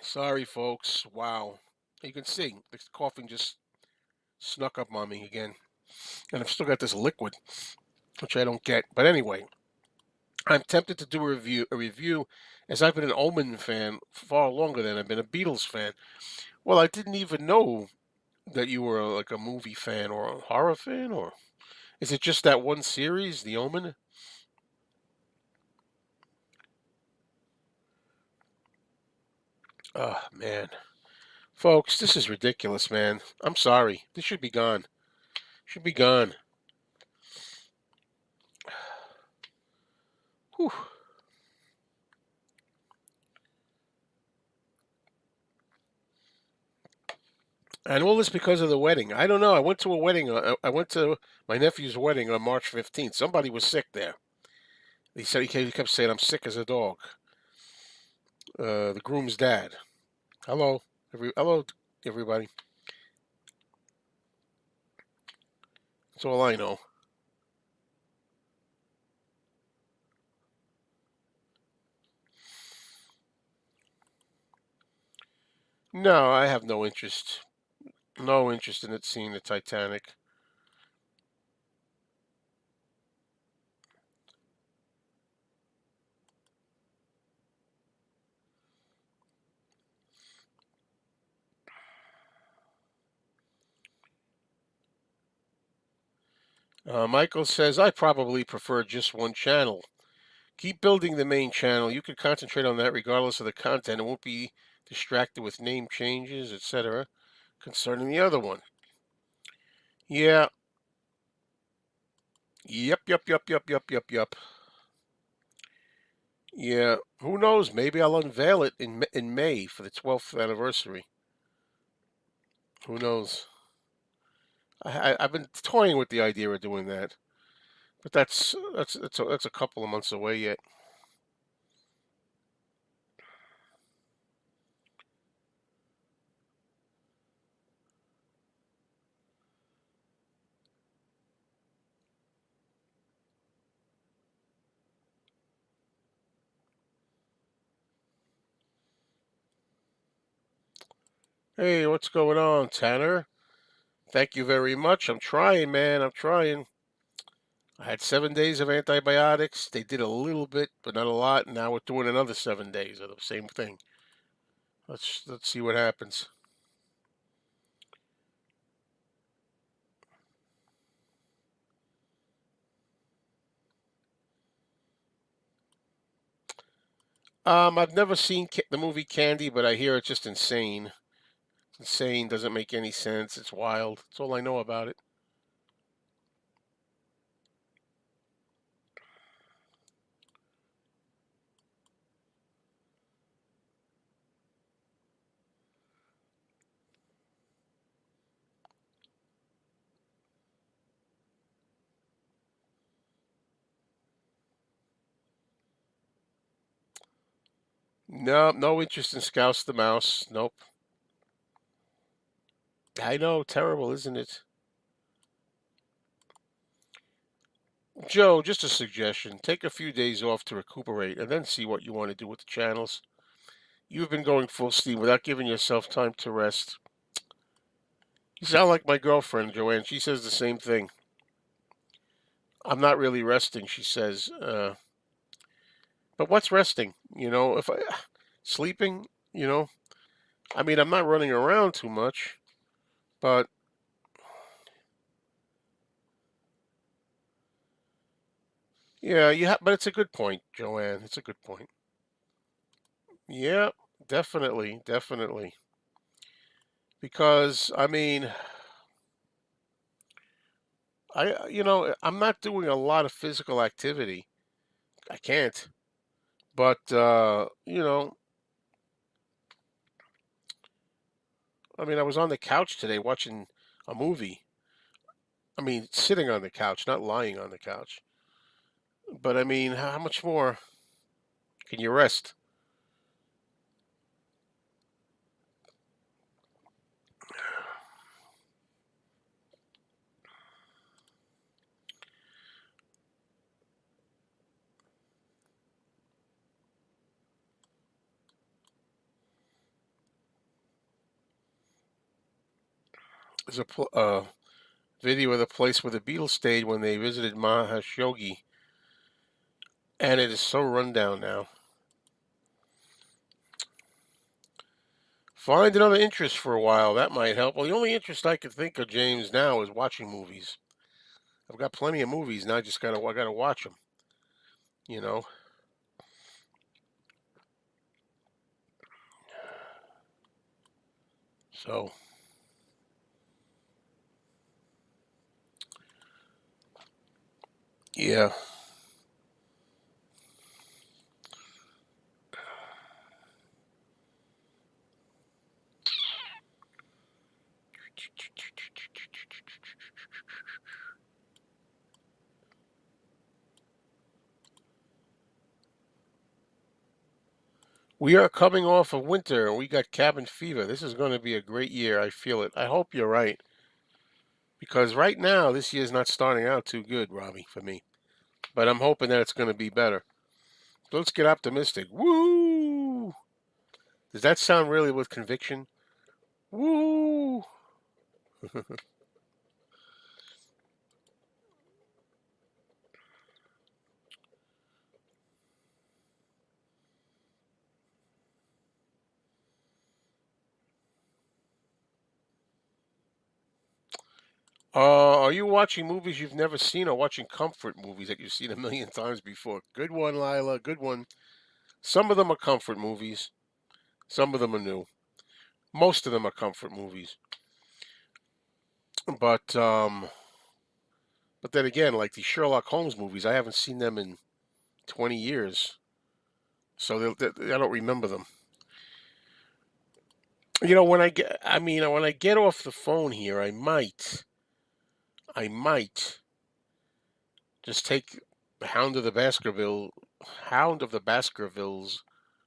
Sorry, folks. Wow. You can see the coughing just snuck up on me again. And I've still got this liquid, which I don't get. But anyway, I'm tempted to do a review, as I've been an Omen fan far longer than I've been a Beatles fan. Well, I didn't even know that you were like a movie fan or a horror fan, or is it just that one series, The Omen? Oh man, folks, this is ridiculous, man. I'm sorry. This should be gone. Should be gone. Whew. And all this because of the wedding. I don't know. I went to a wedding. I went to my nephew's wedding on March 15th. Somebody was sick there. He said he kept saying, "I'm sick as a dog." The groom's dad. Hello, hello, everybody. That's all I know. No, I have no interest. No interest in it seeing the Titanic. Michael says I probably prefer just one channel. Keep building the main channel. You could concentrate on that regardless of the content. It won't be distracted with name changes, etc. Concerning the other one. Yeah. Yep, yep, yep, yep, yep, yep, yep. Yeah. Who knows? Maybe I'll unveil it in May for the 12th anniversary. Who knows? I've been toying with the idea of doing that, but that's a couple of months away yet. Hey, what's going on, Tanner? Thank you very much. I'm trying, man. I'm trying. I had 7 days of antibiotics. They did a little bit, but not a lot. Now we're doing another 7 days of the same thing. Let's see what happens. I've never seen the movie Candy, but I hear it's just insane. It's insane. Doesn't make any sense. It's wild. That's all I know about it. No, no interest in Scouse the Mouse. Nope. I know, terrible, isn't it? Joe, just a suggestion. Take a few days off to recuperate and then see what you want to do with the channels. You've been going full steam without giving yourself time to rest. You sound like my girlfriend, Joanne. She says the same thing. I'm not really resting, she says. But what's resting? If I sleeping, you know. I mean, I'm not running around too much, but yeah, but it's a good point, Joanne. It's a good point. Yeah, definitely, definitely. Because I mean, I'm not doing a lot of physical activity. I can't. But I mean, I was on the couch today watching a movie. I mean, sitting on the couch, not lying on the couch. But I mean, how much more can you rest? There's a video of the place where the Beatles stayed when they visited Mahashogi, and it is so run down now. Find another interest for a while. That might help. Well, the only interest I could think of, James, now is watching movies. I've got plenty of movies now. I gotta watch them. You know. So yeah. We are coming off of winter and we got cabin fever. This is going to be a great year. I feel it. I hope you're right. Because right now, this year's not starting out too good, Robbie, for me. But I'm hoping that it's going to be better. So let's get optimistic. Woo! Does that sound really with conviction? Woo! Are you watching movies you've never seen or watching comfort movies that you've seen a million times before? Good one, Lila. Good one. Some of them are comfort movies. Some of them are new. Most of them are comfort movies. But um, but then again, like the Sherlock Holmes movies, I haven't seen them in 20 years, so I don't remember them. When I get off the phone here, I might just take Hound of the Baskervilles,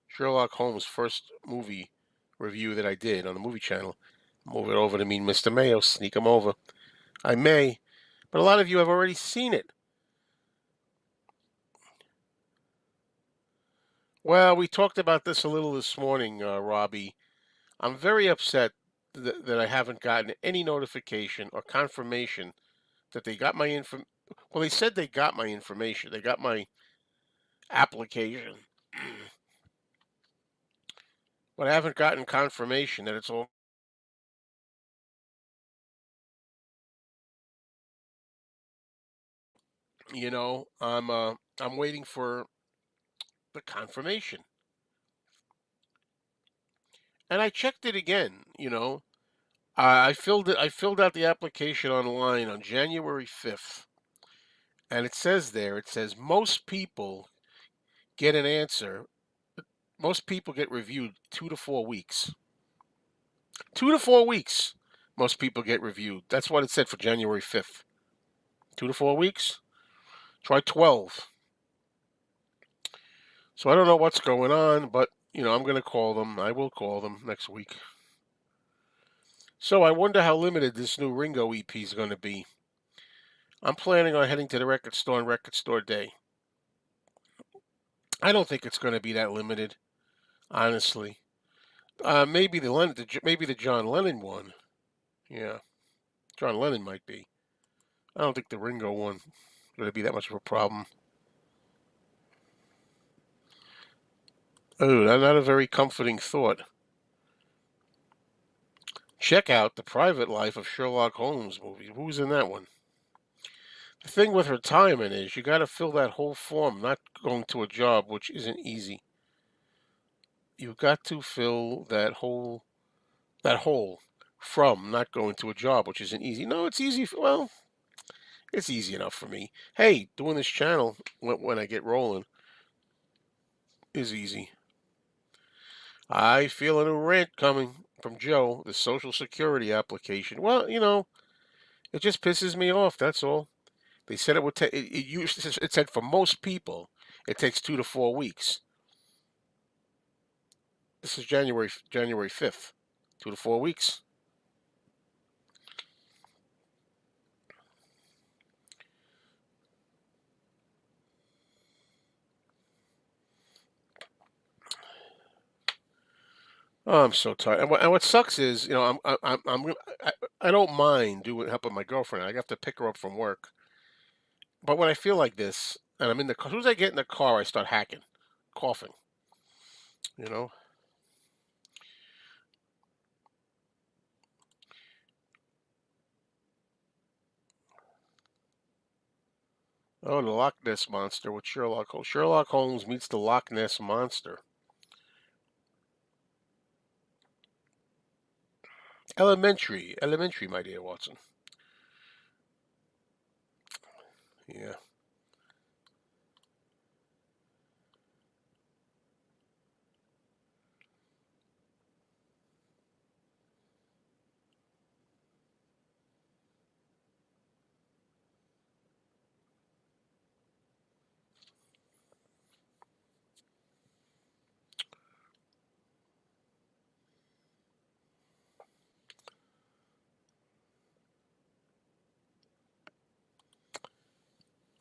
Sherlock Holmes' first movie review that I did on the movie channel. Move it over to me, Mr. Mayo. Sneak them over. I may, but a lot of you have already seen it. Well, we talked about this a little this morning, Robbie. I'm very upset that I haven't gotten any notification or confirmation that they got my info. Well, they said they got my information. They got my application, but I haven't gotten confirmation that it's all. I'm waiting for the confirmation, and I checked it again. I filled it. I filled out the application online on January 5th, and it says there. It says most people get an answer. Most people get reviewed 2 to 4 weeks. 2 to 4 weeks. Most people get reviewed. That's what it said for January 5th. 2 to 4 weeks. Try 12. So I don't know what's going on, but I'm going to call them. I will call them next week. So I wonder how limited this new Ringo EP is going to be. I'm planning on heading to the record store on Record Store Day. I don't think it's going to be that limited, honestly. Maybe the John Lennon one. Yeah, John Lennon might be. I don't think the Ringo one is going to be that much of a problem. Oh, that's not a very comforting thought. Check out The Private Life of Sherlock Holmes movie. Who's in that one? The thing with retirement is you got to fill that whole form, not going to a job, which isn't easy. You've got to fill that hole from not going to a job, which isn't easy. No, it's easy. Well, it's easy enough for me. Hey, doing this channel when I get rolling is easy. I feel a new rant coming from Joe, the Social Security application. Well, it just pisses me off. That's all. They said it would take. It said for most people, it takes 2 to 4 weeks. This is January 5th. 2 to 4 weeks. Oh, I'm so tired. And what sucks is, I don't mind doing helping my girlfriend. I have to pick her up from work. But when I feel like this, and I'm in the car, as soon as I get in the car, I start hacking, coughing. You know. Oh, the Loch Ness monster with Sherlock Holmes. Sherlock Holmes meets the Loch Ness monster. Elementary, my dear Watson. Yeah.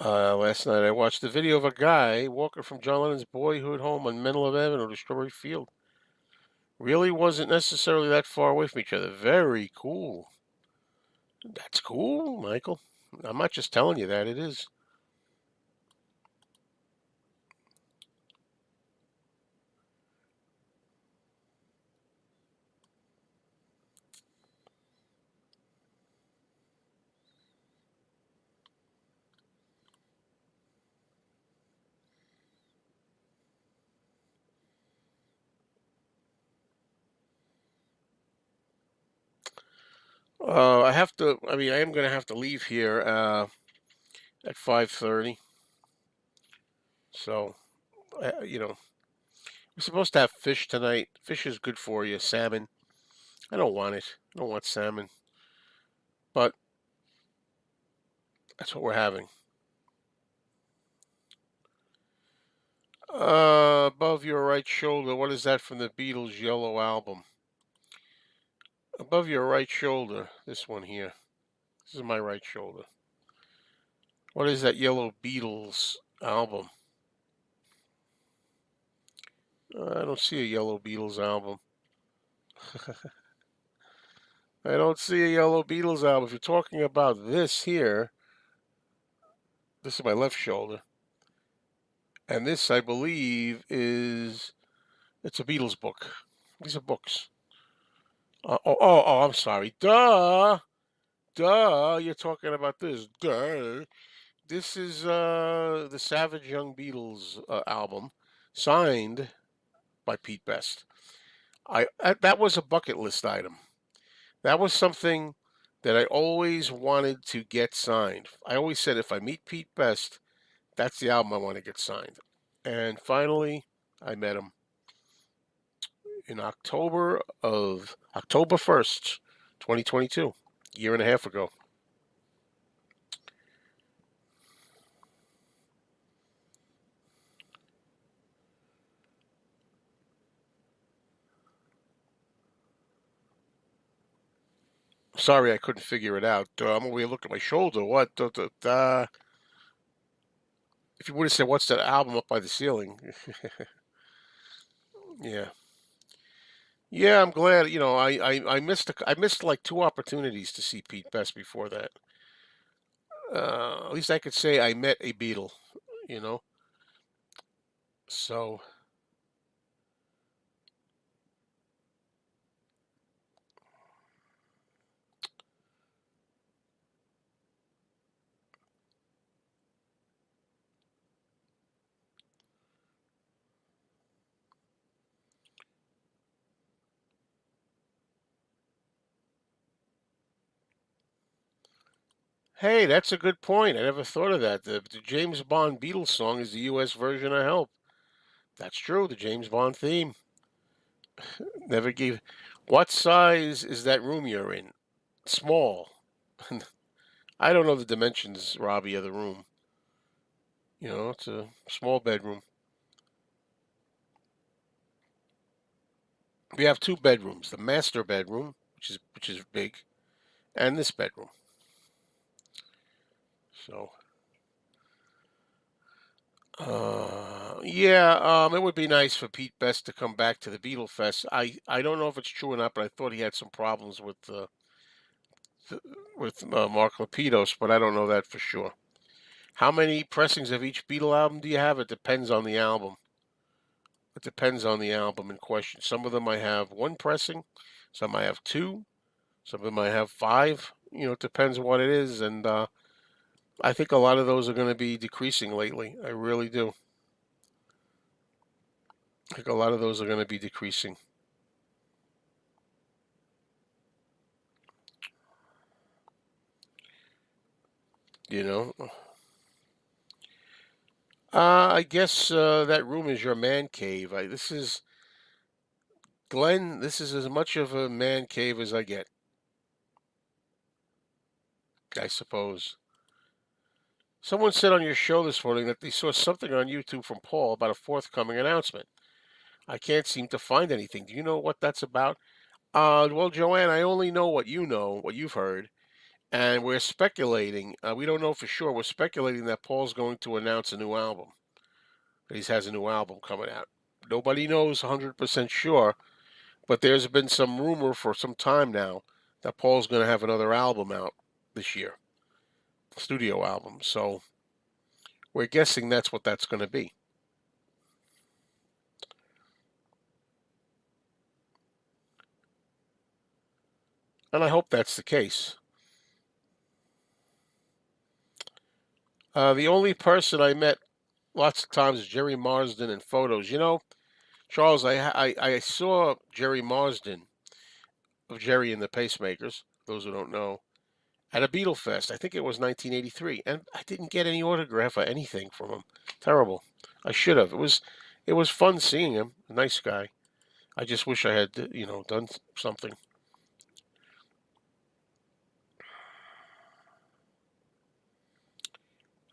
Last night I watched the video of a guy walking from John Lennon's boyhood home on Menlo Avenue to Strawberry Field. Really wasn't necessarily that far away from each other. Very cool. That's cool, Michael. I'm not just telling you that, it is. I have to. I mean, I am going to have to leave here at 5:30. So, we're supposed to have fish tonight. Fish is good for you. Salmon. I don't want it. I don't want salmon, but that's what we're having. Above your right shoulder. What is that from the Beatles' Yellow album? Above your right shoulder. This one here. This is my right shoulder. What is that Yellow Beatles album? I don't see a Yellow Beatles album. I don't see a Yellow Beatles album. If you're talking about this here, this is my left shoulder. And this, I believe, it's a Beatles book. These are books. I'm sorry. Duh. Duh. You're talking about this. Duh. This is the Savage Young Beatles album, signed by Pete Best. That was a bucket list item. That was something that I always wanted to get signed. I always said if I meet Pete Best, that's the album I want to get signed. And finally, I met him in October 1st, 2022, a year and a half ago. Sorry, I couldn't figure it out. I'm over here looking at my shoulder. What? If you would have said, "What's that album up by the ceiling?" Yeah, yeah. I'm glad. I missed like two opportunities to see Pete Best before that. At least I could say I met a Beatle. You know. So hey, that's a good point. I never thought of that. The James Bond Beatles song is the U.S. version of Help. That's true. The James Bond theme. Never gave. What size is that room you're in? Small. I don't know the dimensions, Robbie, of the room. It's a small bedroom. We have two bedrooms: the master bedroom, which is big, and this bedroom. So, yeah, it would be nice for Pete Best to come back to the Beatle Fest. I don't know if it's true or not, but I thought he had some problems th- with Mark Lapidus, but I don't know that for sure. How many pressings of each Beatle album do you have? It depends on the album. It depends on the album in question. Some of them I have one pressing, some I have two, some of them I have five. It depends what it is, and I think a lot of those are going to be decreasing lately. I really do. I think a lot of those are going to be decreasing. You know. I guess that room is your man cave. This is Glenn. This is as much of a man cave as I get, I suppose. Someone said on your show this morning that they saw something on YouTube from Paul about a forthcoming announcement. I can't seem to find anything. Do you know what that's about? Well, Joanne, I only know what you know, what you've heard, and we're speculating. We don't know for sure. We're speculating that Paul's going to announce a new album. That he has a new album coming out. Nobody knows 100% sure, But there's been some rumor for some time now that Paul's going to have another album out this year, studio album. So we're guessing that's what that's going to be. And I hope that's the case. The only person I met lots of times is Jerry Marsden in photos. Charles, I saw Jerry Marsden of Jerry and the Pacemakers, those who don't know, at a Beatle Fest. I think it was 1983, and I didn't get any autograph or anything from him. Terrible. I should have. It was fun seeing him. A nice guy. I just wish I had, done something.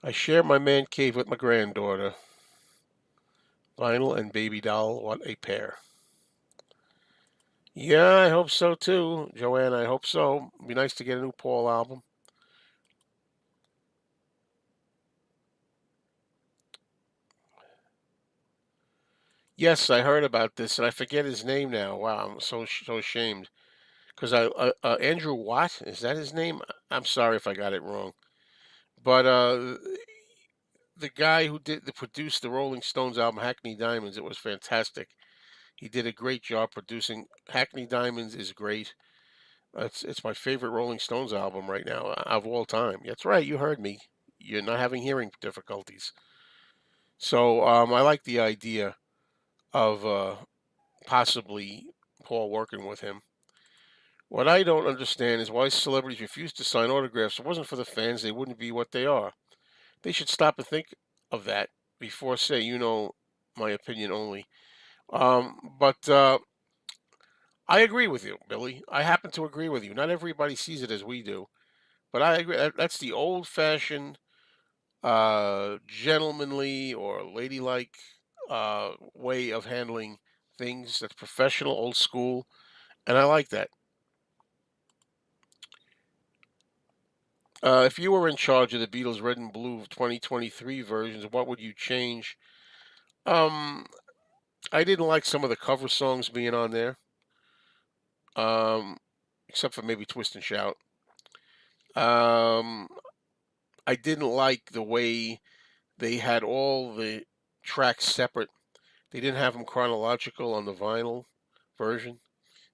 I share my man cave with my granddaughter. Vinyl and baby doll, what a pair. Yeah, I hope so too, Joanne. I hope so. It'd be nice to get a new Paul album. Yes, I heard about this, and I forget his name now. Wow, I'm so ashamed. Because Andrew Watt, is that his name? I'm sorry if I got it wrong. But the guy who produced the Rolling Stones album Hackney Diamonds, it was fantastic. He did a great job producing. Hackney Diamonds is great. It's my favorite Rolling Stones album right now of all time. That's right, you heard me. You're not having hearing difficulties. So I like the idea of possibly Paul working with him. What I don't understand is why celebrities refuse to sign autographs. If it wasn't for the fans, they wouldn't be what they are. They should stop and think of that before say, my opinion only. But I agree with you, Billy. I happen to agree with you. Not everybody sees it as we do, but I agree. That's the old-fashioned, gentlemanly or ladylike way of handling things. That's professional, old school, and I like that. If you were in charge of the Beatles' Red and Blue 2023 versions, what would you change? Um, I didn't like some of the cover songs being on there, um, except for maybe Twist and Shout. Um, I didn't like the way they had all the tracks separate. They didn't have them chronological on the vinyl version.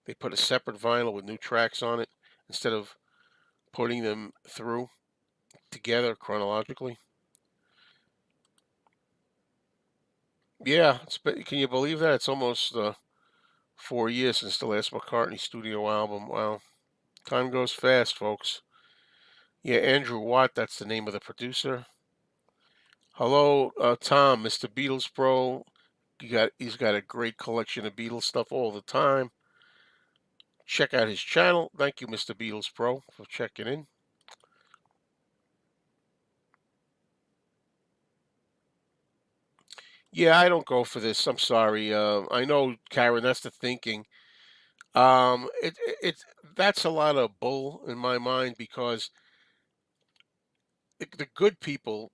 They put a separate vinyl with new tracks on it instead of putting them through together chronologically. Yeah, can you believe that? It's almost 4 years since the last McCartney studio album. Wow, time goes fast, folks. Yeah, Andrew Watt, that's the name of the producer. Hello, Tom, Mr. Beatles Pro. He's got a great collection of Beatles stuff all the time. Check out his channel. Thank you, Mr. Beatles Pro, for checking in. Yeah, I don't go for this. I'm sorry. I know, Karen, that's the thinking. It's that's a lot of bull in my mind because the good people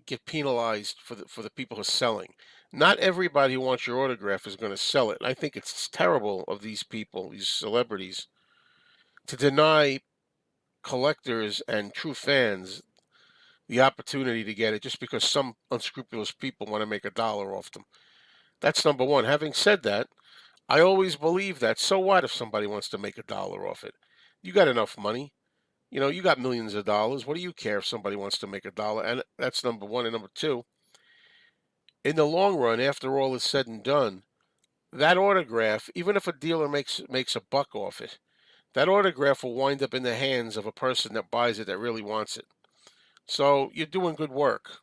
get penalized for the people who are selling. Not everybody who wants your autograph is going to sell it. I think it's terrible of these people, these celebrities, to deny collectors and true fans the opportunity to get it just because some unscrupulous people want to make a dollar off them. That's number one. Having said that, I always believe that. So what if somebody wants to make a dollar off it? You got enough money. You got millions of dollars. What do you care if somebody wants to make a dollar? And that's number one. And number two, in the long run, after all is said and done, that autograph, even if a dealer makes a buck off it, that autograph will wind up in the hands of a person that buys it that really wants it. So you're doing good work.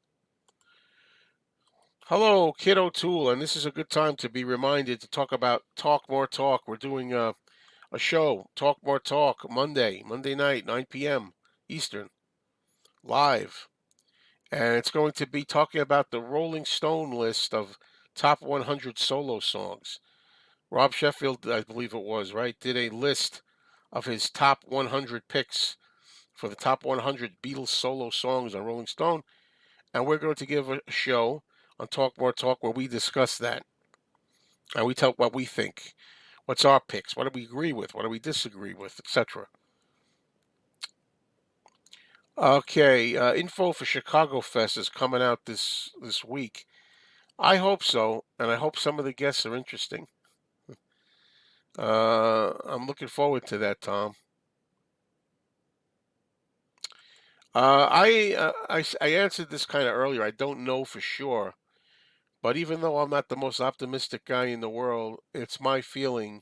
Hello, Kid O'Toole, and this is a good time to be reminded to talk about Talk More Talk. We're doing a show, Talk More Talk, Monday night, 9 p.m. Eastern, live. And it's going to be talking about the Rolling Stone list of top 100 solo songs. Rob Sheffield, I believe it was, right, did a list of his top 100 picks for the top 100 Beatles solo songs on Rolling Stone. And we're going to give a show on Talk More Talk where we discuss that and we tell what we think. What's our picks? What do we agree with? What do we disagree with, etc. Okay, info for Chicago Fest is coming out this week. I hope so, and I hope some of the guests are interesting. I'm looking forward to that, Tom. I answered this kind of earlier. I don't know for sure, but even though I'm not the most optimistic guy in the world, it's my feeling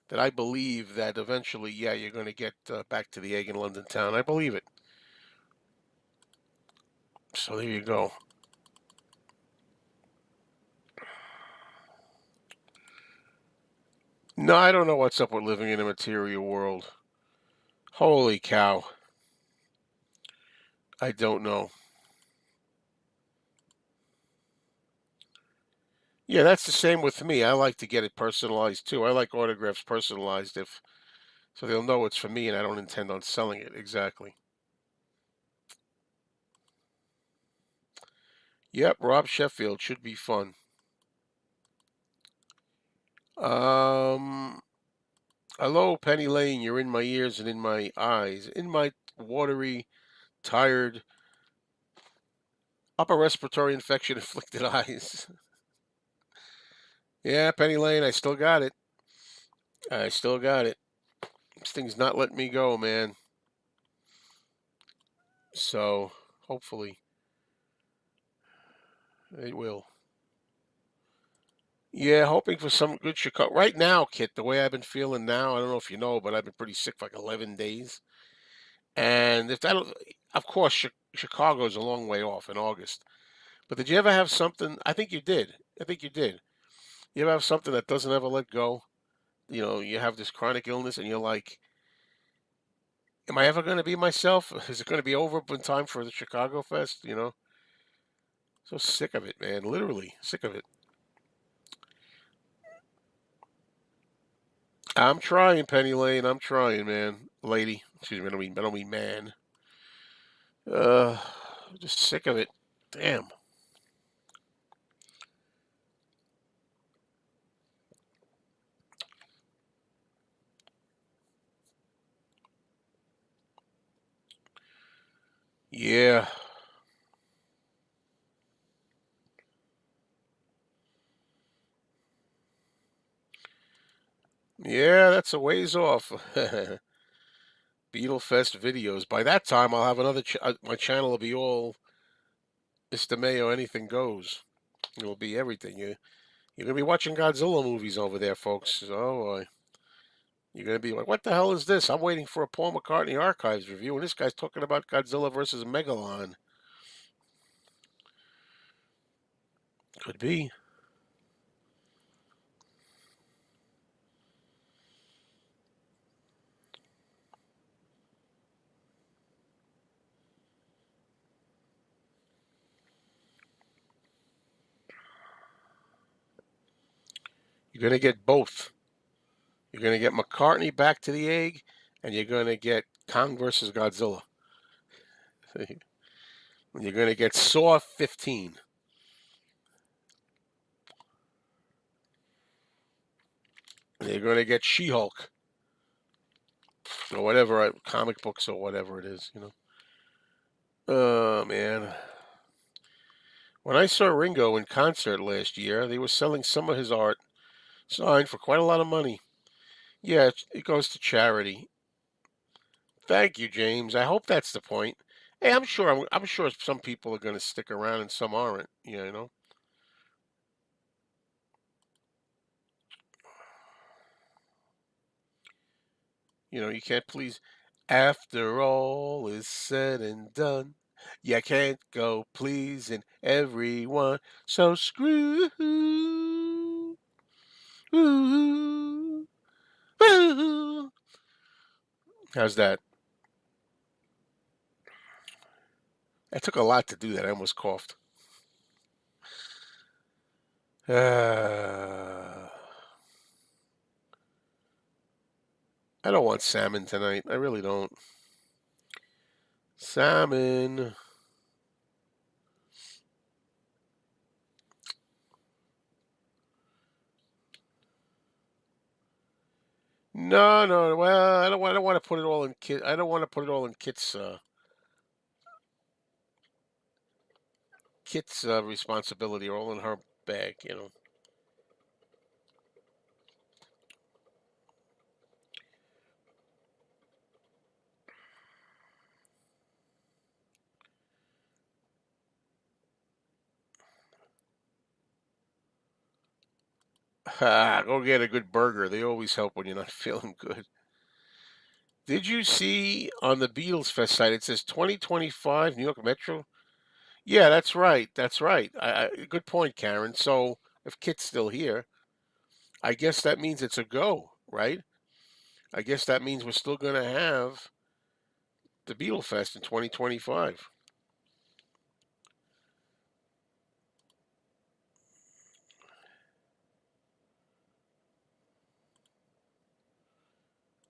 that I believe that eventually, yeah, you're going to get back to the egg in London town. I believe it. So there you go. No, I don't know what's up with living in a material world. Holy cow. I don't know. Yeah, that's the same with me. I like to get it personalized too. I like autographs personalized if so they'll know it's for me and I don't intend on selling it. Exactly. Yep, Rob Sheffield should be fun. Um Hello, Penny Lane, you're in my ears and in my eyes. In my watery, tired, upper respiratory infection afflicted eyes. Yeah, Penny Lane, I still got it. I still got it. This thing's not letting me go, man. So hopefully it will. Yeah, hoping for some good Chicago. Right now, Kit, the way I've been feeling now, I don't know if you know, but I've been pretty sick for like 11 days. And if that, of course, Chicago's a long way off in August. But did you ever have something? I think you did. I think you did. You ever have something that doesn't ever let go? You know, you have this chronic illness and you're like, am I ever going to be myself? Is it going to be over in time for the Chicago Fest? You know, so sick of it, man. Literally sick of it. I'm trying, Penny Lane. I'm trying, man. Lady. Excuse me. I don't mean man. Uh, just sick of it. Damn. Yeah. Yeah, that's a ways off. Beatle Fest videos. By that time, I'll have another. My channel will be all Mr. Mayo. Anything goes. It will be everything. You're gonna be watching Godzilla movies over there, folks. Oh boy. You're gonna be like, what the hell is this? I'm waiting for a Paul McCartney Archives review, and this guy's talking about Godzilla versus Megalon. Could be. You're gonna get both. You're gonna get McCartney back to the egg, and you're gonna get Kong versus Godzilla. You're gonna get Saw 15. You're gonna get She-Hulk or whatever comic books or whatever it is. You know. Oh man. When I saw Ringo in concert last year, they were selling some of his art signed for quite a lot of money. Yeah, it goes to charity. Thank you, James. I hope that's the point. Hey, I'm sure some people are going to stick around and some aren't. You know. You know, you can't please. After all is said and done, you can't go pleasing everyone. So screw. How's that? It took a lot to do that. I almost coughed. I don't want salmon tonight. I really don't. Salmon. No, no. Well, I don't want to put it all in Kit. I don't want to put it all in Kit's responsibility, or all in her bag. You know. Go get a good burger. They always help when you're not feeling good. Did you see on the Beatles Fest site? It says 2025 New York Metro. Yeah, that's right. That's right. Good point, Karen. So if Kit's still here, I guess that means it's a go, right? I guess that means we're still going to have the Beatle Fest in 2025.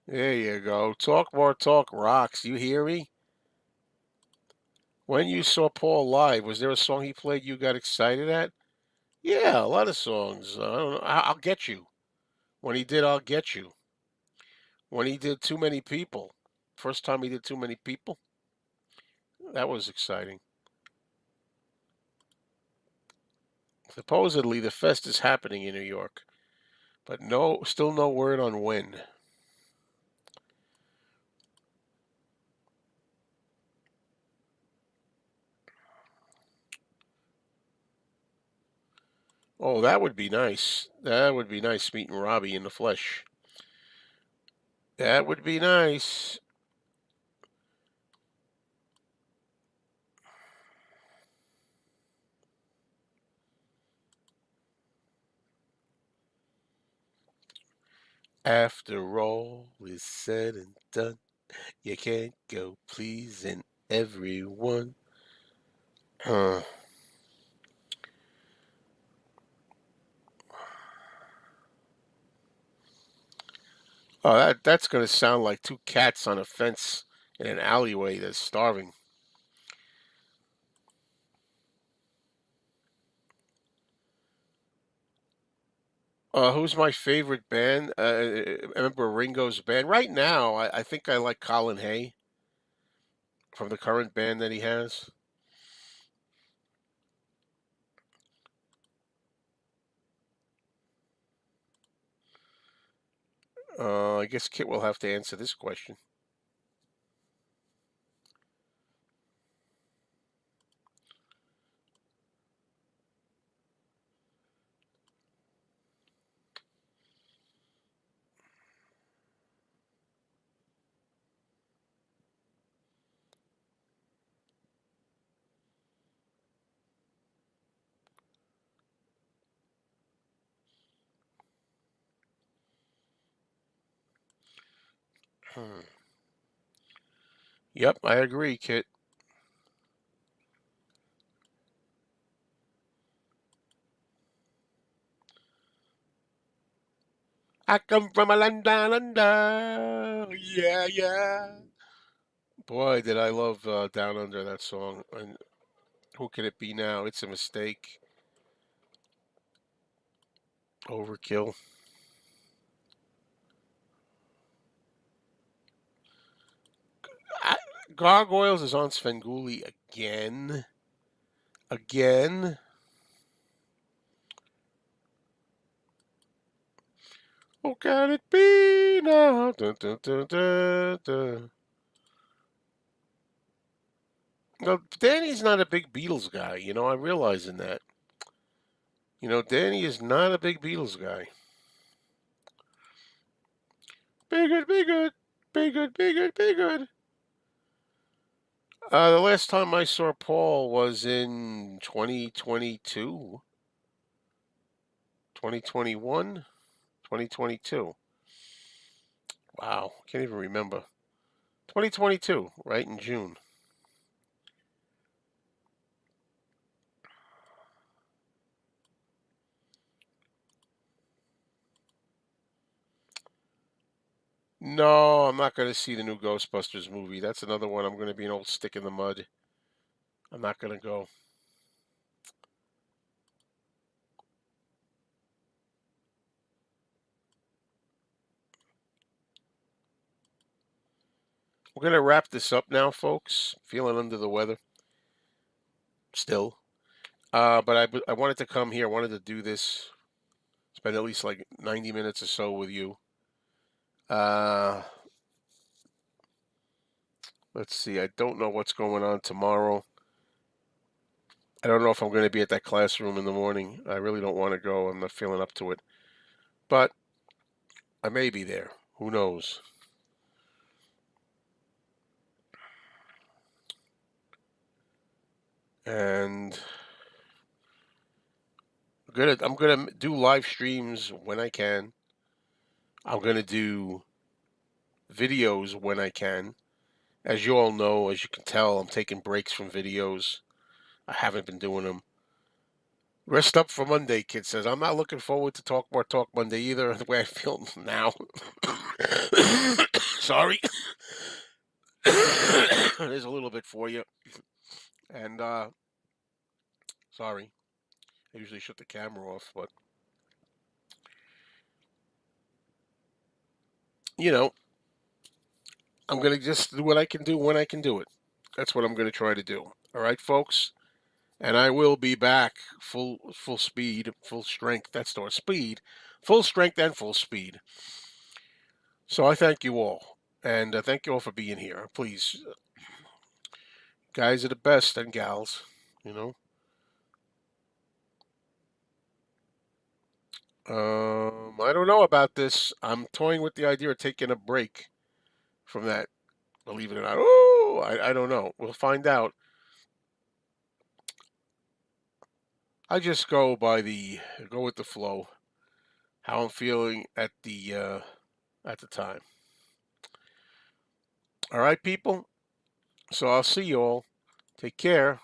There you go. Talk more talk rocks. You hear me? When you saw Paul live, was there a song he played you got excited at? Yeah, a lot of songs. I don't know. I'll get you. When he did, I'll get you. When he did Too Many People, first time he did Too Many People, that was exciting. Supposedly, the fest is happening in New York, but no, still no word on when. Oh, that would be nice. That would be nice meeting Robbie in the flesh. That would be nice. After all is said and done, you can't go pleasing everyone. Huh. Oh, that's gonna sound like two cats on a fence in an alleyway that's starving. Who's my favorite band? I remember Ringo's band. Right now, I think I like Colin Hay from the current band that he has. I guess Kit will have to answer this question. Hmm. Yep, I agree, Kit. I come from a land down under. Yeah, yeah. Boy, did I love Down Under, that song. And who can it be now? It's a mistake. Overkill. I, Gargoyles is on Svengoolie again. Again. Oh, can it be now? Dun, dun, dun, dun, dun. No, Danny's not a big Beatles guy. I'm realizing that. Danny is not a big Beatles guy. Be good, be good. Be good, be good, be good. The last time I saw Paul was in 2022, 2021, 2022. Wow, can't even remember. 2022, right in June. No, I'm not going to see the new Ghostbusters movie. That's another one I'm going to be an old stick in the mud. I'm not going to go. We're gonna wrap this up now, folks. Feeling under the weather still. But I wanted to come here. I wanted to do this. Spend at least like 90 minutes or so with you. Uh, let's see. I don't know what's going on tomorrow. I don't know if I'm going to be at that classroom in the morning. I really don't want to go. I'm not feeling up to it. But I may be there. Who knows? And I'm gonna do live streams when I can. I'm gonna do videos when I can. As you all know, as you can tell, I'm taking breaks from videos. I haven't been doing them. Rest up for Monday, kid says. I'm not looking forward to Talk Monday either, the way I feel now. Sorry. There's a little bit for you. And sorry. I usually shut the camera off, but you know, I'm gonna just do what I can do when I can do it. That's what I'm gonna try to do. All right, folks? And I will be back full speed, full strength. That's our speed, full strength and full speed. So I thank you all, and thank you all for being here. Please, guys are the best and gals. You know. I don't know about this. I'm toying with the idea of taking a break from that. Believe it or not. Oh, I don't know. We'll find out. I just go with the flow. How I'm feeling at the time. All right, people. So I'll see you all. Take care.